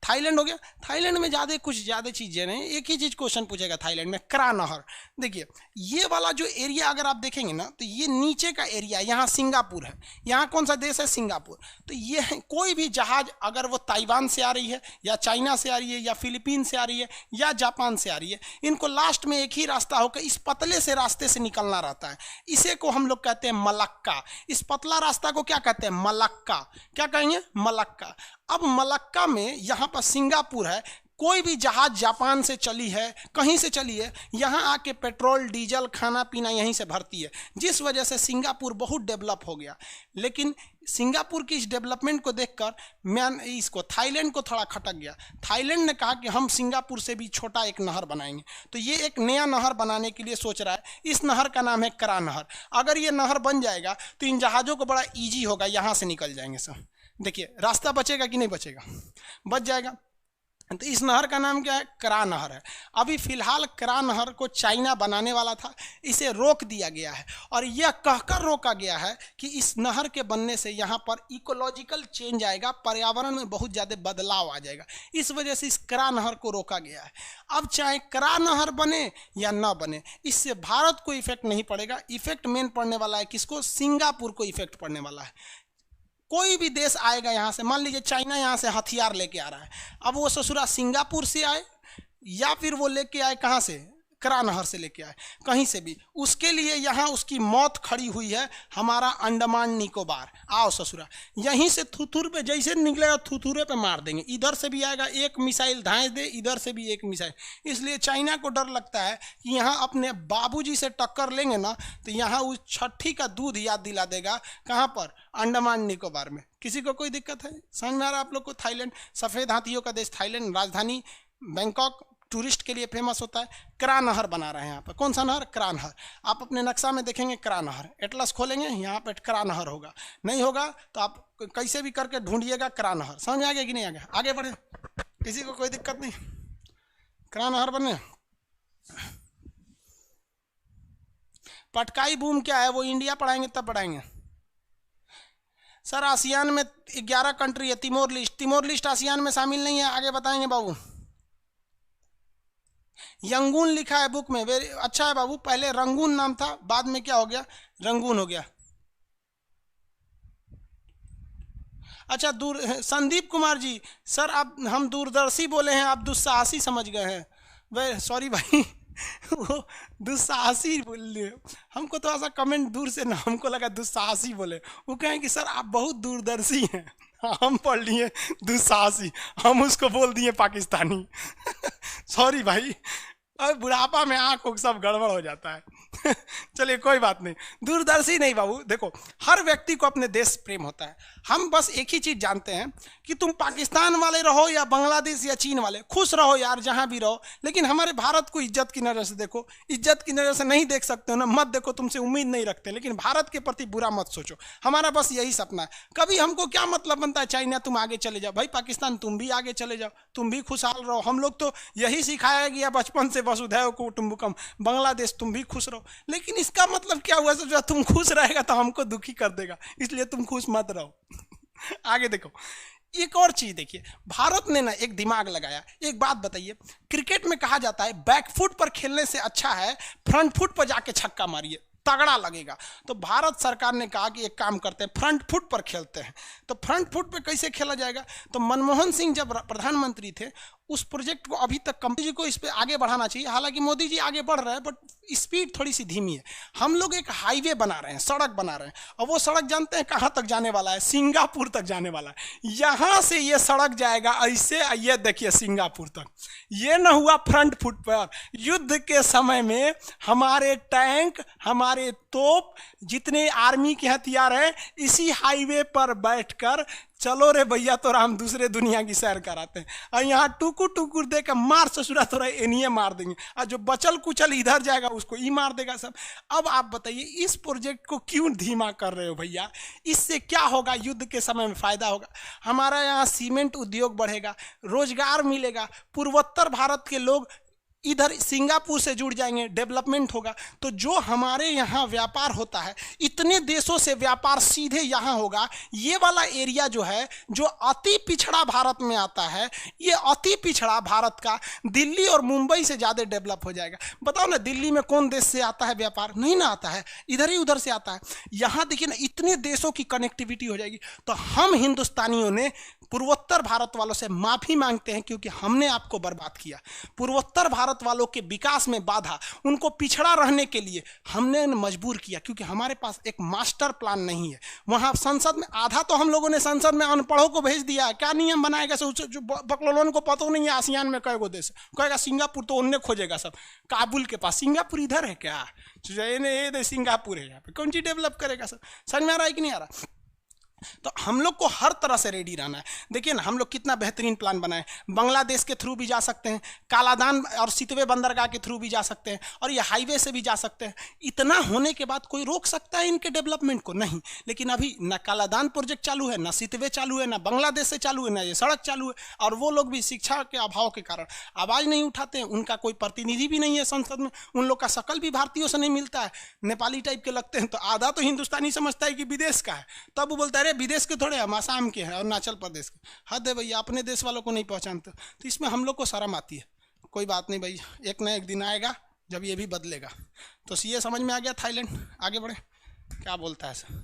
Speaker 1: थाईलैंड हो गया। थाईलैंड में कुछ ज़्यादा चीज़ें नहीं, एक ही चीज़ क्वेश्चन पूछेगा थाईलैंड में, करा नहर। देखिए ये वाला जो एरिया अगर आप देखेंगे ना तो ये नीचे का एरिया, यहाँ सिंगापुर है। यहाँ कौन सा देश है? सिंगापुर। तो ये कोई भी जहाज अगर वो ताइवान से आ रही है या चाइना से आ रही है या फिलीपीन से आ रही है या जापान से आ रही है, इनको लास्ट में एक ही रास्ता होकर इस पतले से रास्ते से निकलना रहता है। इसे को हम लोग कहते हैं मलक्का। इस पतला रास्ता को क्या कहते हैं? मलक्का। क्या कहेंगे? मलक्का। अब मलक्का में यहाँ पर सिंगापुर है। कोई भी जहाज जापान से चली है, कहीं से चली है, यहाँ आके पेट्रोल डीजल खाना पीना यहीं से भरती है, जिस वजह से सिंगापुर बहुत डेवलप हो गया। लेकिन सिंगापुर की इस डेवलपमेंट को देखकर इसको थाईलैंड को थोड़ा खटक गया। थाईलैंड ने कहा कि हम सिंगापुर से भी छोटा एक नहर बनाएंगे। तो ये एक नया नहर बनाने के लिए सोच रहा है। इस नहर का नाम है करा नहर। अगर ये नहर बन जाएगा तो इन जहाज़ों को बड़ा ईजी होगा, यहाँ से निकल जाएंगे सब। देखिए रास्ता बचेगा कि नहीं बचेगा? बच जाएगा। तो इस नहर का नाम क्या है? करा नहर है। अभी फिलहाल करा नहर को चाइना बनाने वाला था, इसे रोक दिया गया है। और यह कहकर रोका गया है कि इस नहर के बनने से यहाँ पर इकोलॉजिकल चेंज आएगा, पर्यावरण में बहुत ज़्यादा बदलाव आ जाएगा। इस वजह से इस करा नहर को रोका गया है। अब चाहे करा नहर बने या ना बने, इससे भारत को इफेक्ट नहीं पड़ेगा। इफेक्ट मेन पड़ने वाला है किसको? सिंगापुर को इफेक्ट पड़ने वाला है। कोई भी देश आएगा यहाँ से, मान लीजिए चाइना यहाँ से हथियार लेके आ रहा है, अब वो ससुरा सिंगापुर से आए या फिर वो लेके आए कहाँ से? करा नहर से लेके आए, कहीं से भी, उसके लिए यहाँ उसकी मौत खड़ी हुई है हमारा अंडमान निकोबार। आओ ससुरा, यहीं से थुथुर पे जैसे निकलेगा थुथुरे पे मार देंगे। इधर से भी आएगा एक मिसाइल धांस दे, इधर से भी एक मिसाइल। इसलिए चाइना को डर लगता है कि यहाँ अपने बाबूजी से टक्कर लेंगे ना तो यहाँ उस छठी का दूध याद दिला देगा। कहाँ पर? अंडमान निकोबार में। किसी को कोई दिक्कत है? समझ में आ रहा है आप लोग को? थाईलैंड सफ़ेद हाथियों का देश थाईलैंड, राजधानी बैंकॉक, टूरिस्ट के लिए फेमस होता है। करा नहर बना रहे हैं यहाँ पर। कौन सा नहर? करा नहर। आप अपने नक्शा में देखेंगे करा नहर, एटलस खोलेंगे यहाँ पर करा नहर होगा। नहीं होगा तो आप कैसे भी करके ढूंढिएगा करा नहर। समझ में आ गया कि नहीं आ गया? आगे बढ़े, किसी को कोई दिक्कत नहीं? करा नहर बनने। पटकाई बूम क्या है? वो इंडिया पढ़ाएंगे तब पढ़ाएंगे सर। आसियान में 11 कंट्री है। Timor list, Timor list ASEAN में शामिल नहीं है। आगे बताएंगे बाबू। यंगून लिखा है बुक में, वेरी अच्छा है बाबू। पहले रंगून नाम था, बाद में क्या हो गया? रंगून हो गया। अच्छा संदीप कुमार जी, सर आप, हम दूरदर्शी बोले हैं, आप दुस्साहसी समझ गए हैं। वे सॉरी भाई वो दुस्साहसी बोल लिए, हमको थोड़ा सा कमेंट दूर से ना, हमको लगा दुस्साहसी बोले। वो कहें कि सर आप बहुत दूरदर्शी हैं। हम पढ़ लिए दुस्साहसी, हम उसको बोल दिए पाकिस्तानी सॉरी भाई, अब बुढ़ापा में आँख सब गड़बड़ हो जाता है चलिए कोई बात नहीं, दूरदर्शी नहीं बाबू। देखो, हर व्यक्ति को अपने देश प्रेम होता है। हम बस एक ही चीज जानते हैं कि तुम पाकिस्तान वाले रहो या बांग्लादेश या चीन वाले, खुश रहो यार जहां भी रहो, लेकिन हमारे भारत को इज्जत की नजर से देखो। इज्जत की नजर से नहीं देख सकते हो ना, मत देखो, तुमसे उम्मीद नहीं रखते, लेकिन भारत के प्रति बुरा मत सोचो। हमारा बस यही सपना है। कभी हमको क्या मतलब बनता है, चाइना तुम आगे चले जाओ, भाई पाकिस्तान तुम भी आगे चले जाओ, तुम भी खुशहाल रहो। हम लोग तो यही सिखाया गया बचपन से, वसुधैव कुटुंबकम, बांग्लादेश तुम भी खुश रहो। लेकिन इसका मतलब क्या हुआ, जो तुम खुश रहेगा तो हमको दुखी कर देगा, इसलिए तुम खुश मत रहो। आगे देखो, एक और चीज देखिए, भारत ने ना एक दिमाग लगाया। एक बात बताइए, क्रिकेट में कहा जाता है बैकफुट पर खेलने से अच्छा है फ्रंट फुट पर जाके छक्का मारिए, तगड़ा लगेगा। तो भारत सरकार ने कहा कि एक काम करते हैं, फ्रंट फुट पर खेलते हैं। तो फ्रंट फुट पे कैसे खेला जाएगा, तो मनमोहन सिंह जब प्रधानमंत्री थे, उस प्रोजेक्ट को अभी तक कंपनी को इस पे आगे बढ़ाना चाहिए। हालांकि मोदी जी आगे बढ़ रहे हैं, बट स्पीड थोड़ी सी धीमी है। हम लोग एक हाईवे बना रहे हैं, सड़क बना रहे हैं, और वो सड़क जानते हैं कहाँ तक जाने वाला है, सिंगापुर तक जाने वाला है। यहां से ये सड़क जाएगा ऐसे, ये देखिए सिंगापुर तक। ये न हुआ फ्रंट फुट पर, युद्ध के समय में हमारे टैंक, हमारे तोप, जितने आर्मी के हथियार हैं, इसी हाईवे पर बैठकर चलो रे भैया, तो हम दूसरे दुनिया की सैर कराते हैं। और यहाँ टुकुर टुकुर देकर मार ससुरा थोड़ा इन्हें मार देंगे, और जो बचल कुचल इधर जाएगा उसको ई मार देगा सब। अब आप बताइए, इस प्रोजेक्ट को क्यों धीमा कर रहे हो भैया? इससे क्या होगा, युद्ध के समय में फायदा होगा। हमारा यहाँ सीमेंट उद्योग बढ़ेगा, रोजगार मिलेगा, पूर्वोत्तर भारत के लोग इधर सिंगापुर से जुड़ जाएंगे, डेवलपमेंट होगा। तो जो हमारे यहाँ व्यापार होता है, इतने देशों से व्यापार सीधे यहाँ होगा। ये वाला एरिया जो है, जो अति पिछड़ा भारत में आता है, ये अति पिछड़ा भारत का दिल्ली और मुंबई से ज़्यादा डेवलप हो जाएगा। बताओ ना, दिल्ली में कौन देश से आता है व्यापार? नहीं ना आता है, इधर ही उधर से आता है। यहाँ देखिए ना, इतने देशों की कनेक्टिविटी हो जाएगी। तो हम हिंदुस्तानियों ने पूर्वोत्तर भारत वालों से माफ़ी मांगते हैं, क्योंकि हमने आपको बर्बाद किया। पूर्वोत्तर भारत वालों के विकास में बाधा, उनको पिछड़ा रहने के लिए हमने मजबूर किया, क्योंकि हमारे पास एक मास्टर प्लान नहीं है। वहां संसद में आधा तो हम लोगों ने संसद में अनपढ़ों को भेज दिया है। क्या नियम बनाएगा, जो बकलोलों को पता नहीं है आसियान में कई गो देश, कहेगा सिंगापुर तो उन्हें खोजेगा सब, काबुल के पास। सिंगापुर इधर है क्या? ये सिंगापुर है, यहाँ पे कौन चीज डेवलप करेगा सब? समझ में आ रहा है कि नहीं आ रहा? तो हम लोग को हर तरह से रेडी रहना है। देखिए ना, हम लोग कितना बेहतरीन प्लान बनाए। बांग्लादेश के थ्रू भी जा सकते हैं, कालादान और सितवे बंदरगाह के थ्रू भी जा सकते हैं, और ये हाईवे से भी जा सकते हैं। इतना होने के बाद कोई रोक सकता है इनके डेवलपमेंट को? नहीं। लेकिन अभी ना कालादान प्रोजेक्ट चालू है, ना सितवे चालू है, ना बांग्लादेश से चालू है, ना ये सड़क चालू है। और वो लोग भी शिक्षा के अभाव के कारण आवाज़ नहीं उठाते हैं। उनका कोई प्रतिनिधि भी नहीं है संसद में, उन लोग का शकल भी भारतीयों से नहीं मिलता है, नेपाली टाइप के लगते हैं। तो आधा तो हिंदुस्तानी समझता है कि विदेश का है, तब वो बोलता है विदेश के थोड़े, हम आसाम के हैं, अरुणाचल प्रदेश के। हद है भैया, अपने देश वालों को नहीं पहचानते। तो इसमें हम लोग को शर्म आती है। कोई बात नहीं भाई, एक ना एक दिन आएगा जब ये भी बदलेगा। तो ये समझ में आ गया, थाईलैंड आगे बढ़े, क्या बोलता है सर?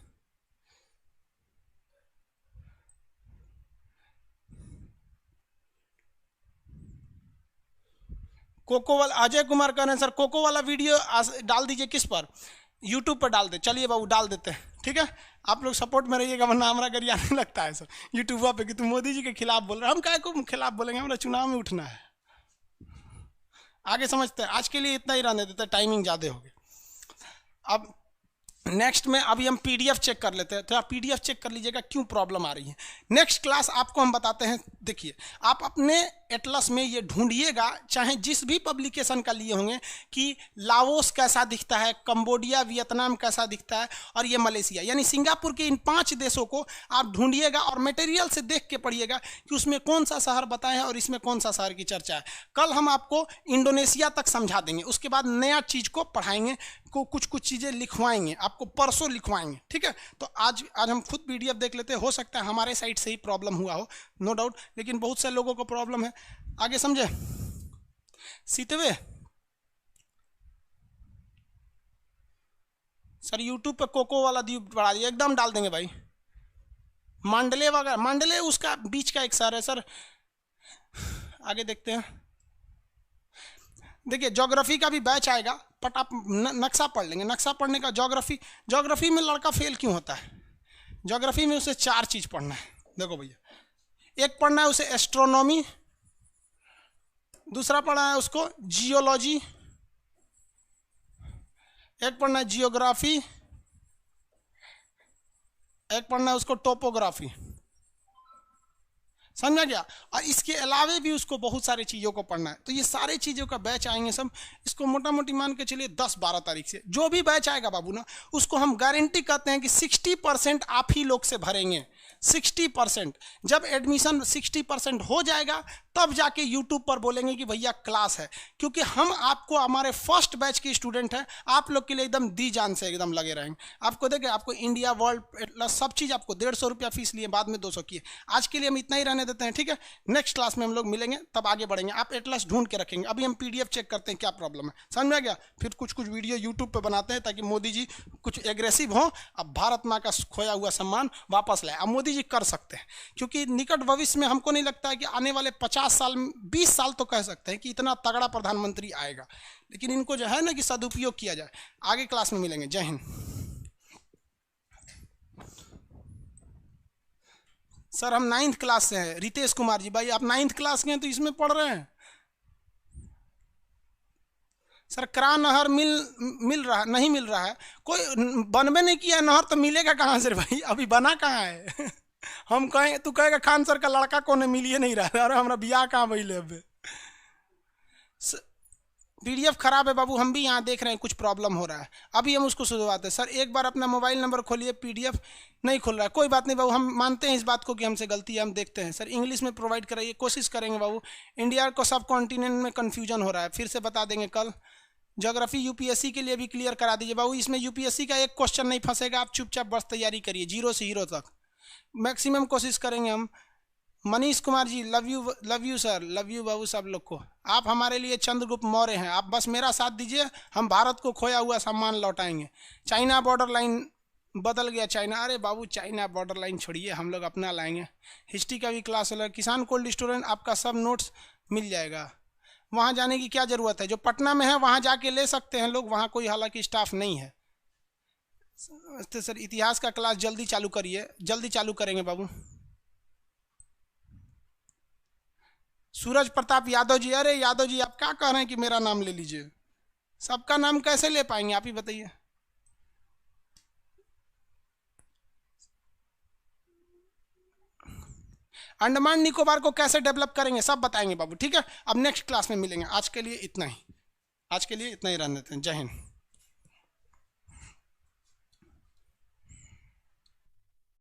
Speaker 1: कोको वाला अजय कुमार कह रहे हैं सर, कोको वाला वीडियो डाल दीजिए। किस पर? यूट्यूब पर डाल दे। चलिए बाबू डाल देते हैं, ठीक है। आप लोग सपोर्ट में रहिएगा, वरना हमारा गरिया नहीं लगता है सर यूट्यूब पे कि तुम मोदी जी के खिलाफ बोल रहे हो। हम क्या को खिलाफ बोलेंगे, हमारा चुनाव में उठना है। आगे समझते हैं। आज के लिए इतना ही रहने देते, टाइमिंग ज़्यादा हो गई। अब नेक्स्ट में अभी हम पीडीएफ चेक कर लेते हैं। तो आप पीडीएफ चेक कर लीजिएगा क्यों प्रॉब्लम आ रही है। नेक्स्ट क्लास आपको हम बताते हैं। देखिए, आप अपने एटलस में ये ढूंढिएगा, चाहे जिस भी पब्लिकेशन का लिए होंगे, कि लाओस कैसा दिखता है, कंबोडिया, वियतनाम कैसा दिखता है, और ये मलेशिया, यानी सिंगापुर के इन 5 देशों को आप ढूंढिएगा और मटेरियल से देख के पढ़िएगा कि उसमें कौन सा शहर बताए हैं और इसमें कौन सा शहर की चर्चा है। कल हम आपको इंडोनेशिया तक समझा देंगे, उसके बाद नया चीज़ को पढ़ाएंगे, को कुछ चीज़ें लिखवाएंगे, आपको परसों लिखवाएंगे, ठीक है। तो आज हम खुद पीडीएफ देख लेते हैं। हो सकता है हमारे साइड से ही प्रॉब्लम हुआ हो, नो डाउट, लेकिन बहुत से लोगों को प्रॉब्लम है। आगे समझे? सीतवे सर, यूट्यूब पे कोको वाला द्वीप बढ़ा दिया, एकदम डाल देंगे भाई। मांडले वगैरह, मांडले उसका बीच का एक शहर है सर। आगे देखते हैं। देखिए, ज्योग्राफी का भी बैच आएगा, बट आप नक्शा पढ़ लेंगे। नक्शा पढ़ने का ज्योग्राफी में लड़का फेल क्यों होता है? ज्योग्राफी में उसे 4 चीज़ पढ़ना है। देखो भैया, एक पढ़ना है उसे एस्ट्रोनॉमी, दूसरा पढ़ना है उसको जियोलॉजी, एक पढ़ना है जियोग्राफी, एक पढ़ना है उसको टोपोग्राफी। समझ में गया? और इसके अलावे भी उसको बहुत सारी चीज़ों को पढ़ना है। तो ये सारी चीज़ों का बैच आएंगे सब, इसको मोटा मोटी मान के चलिए 10-12 तारीख से जो भी बैच आएगा बाबू ना, उसको हम गारंटी कहते हैं कि 60% आप ही लोग से भरेंगे। 60%। जब एडमिशन 60% हो जाएगा तब जाके यूट्यूब पर बोलेंगे कि भैया क्लास है, क्योंकि हम आपको हमारे फर्स्ट बैच के स्टूडेंट हैं, आप लोग के लिए एकदम दी जान से एकदम लगे रहेंगे। आपको देखें, आपको इंडिया वर्ल्ड एटलस सब चीज़ आपको 150 रुपया फीस लिए, बाद में 200 किए। आज के लिए हम इतना ही रहने देते हैं, ठीक है? नेक्स्ट क्लास में हम लोग मिलेंगे, तब आगे बढ़ेंगे। आप एटलस ढूंढ के रखेंगे। अभी हम PDF चेक करते हैं क्या प्रॉब्लम है, समझ में आ गया? फिर कुछ कुछ वीडियो यूट्यूब पर बनाते हैं ताकि मोदी जी कुछ एग्रेसिव हो, अब भारत माँ का खोया हुआ सम्मान वापस लाए। अब मोदी जी कर सकते हैं, क्योंकि निकट भविष्य में हमको नहीं लगता है कि आने वाले 50 साल 20 साल तो कह सकते हैं कि इतना तगड़ा प्रधानमंत्री आएगा, लेकिन इनको जो है ना कि सदुपयोग किया जाए। आगे क्लास में मिलेंगे। जय हिंद। सर हम 9th क्लास से हैं। रितेश कुमार जी, भाई आप 9th क्लास के हैं तो इसमें पढ़ रहे हैं। सर करा नहर मिल रहा नहीं, मिल रहा है, कोई बनबे नहीं किया नहर तो मिलेगा कहाँ से भाई? अभी बना कहाँ है? हम कहें, तू कहेगा खान सर का लड़का कौन है, मिलिए नहीं रहा है। अरे हमारा बियाह कहाँ भइले? अब PDF खराब है बाबू, हम भी यहाँ देख रहे हैं कुछ प्रॉब्लम हो रहा है, अभी हम उसको सुधरवाते हैं। सर एक बार अपना मोबाइल नंबर खोलिए, PDF नहीं खुल रहा है। कोई बात नहीं बाबू, हम मानते हैं इस बात को कि हमसे गलती है, हम देखते हैं। सर इंग्लिश में प्रोवाइड कराइए, कोशिश करेंगे बाबू। इंडिया को सब कॉन्टिनेंट में कन्फ्यूजन हो रहा है, फिर से बता देंगे कल। ज्योग्राफी UPSC के लिए भी क्लियर करा दीजिए बाबू, इसमें UPSC का एक क्वेश्चन नहीं फंसेगा, आप चुपचाप बस तैयारी करिए 0 से हीरो तक, मैक्सिमम कोशिश करेंगे हम। Manish Kumar ji, love you sir, love you बाबू सब लोग को। आप हमारे लिए चंद्रगुप्त मौर्य हैं, आप बस मेरा साथ दीजिए, हम भारत को खोया हुआ सम्मान लौटाएंगे। चाइना बॉर्डर लाइन बदल गया, चाइना, अरे बाबू चाइना बॉर्डर लाइन छोड़िए, हम लोग अपना लाएंगे। हिस्ट्री का भी क्लास अलग। किसान कोल्ड स्टोरेज आपका सब नोट्स मिल जाएगा, वहाँ जाने की क्या ज़रूरत है? जो पटना में है वहाँ जाके ले सकते हैं लोग, वहाँ कोई हालांकि स्टाफ नहीं है। तो सर इतिहास का क्लास जल्दी चालू करिए, जल्दी चालू करेंगे बाबू। सूरज प्रताप यादव जी, अरे यादव जी आप क्या कह रहे हैं कि मेरा नाम ले लीजिए? सबका नाम कैसे ले पाएंगे, आप ही बताइए। अंडमान निकोबार को कैसे डेवलप करेंगे सब बताएंगे बाबू, ठीक है? अब नेक्स्ट क्लास में मिलेंगे। आज के लिए इतना ही, आज के लिए इतना ही रहने देते हैं। जय हिंद।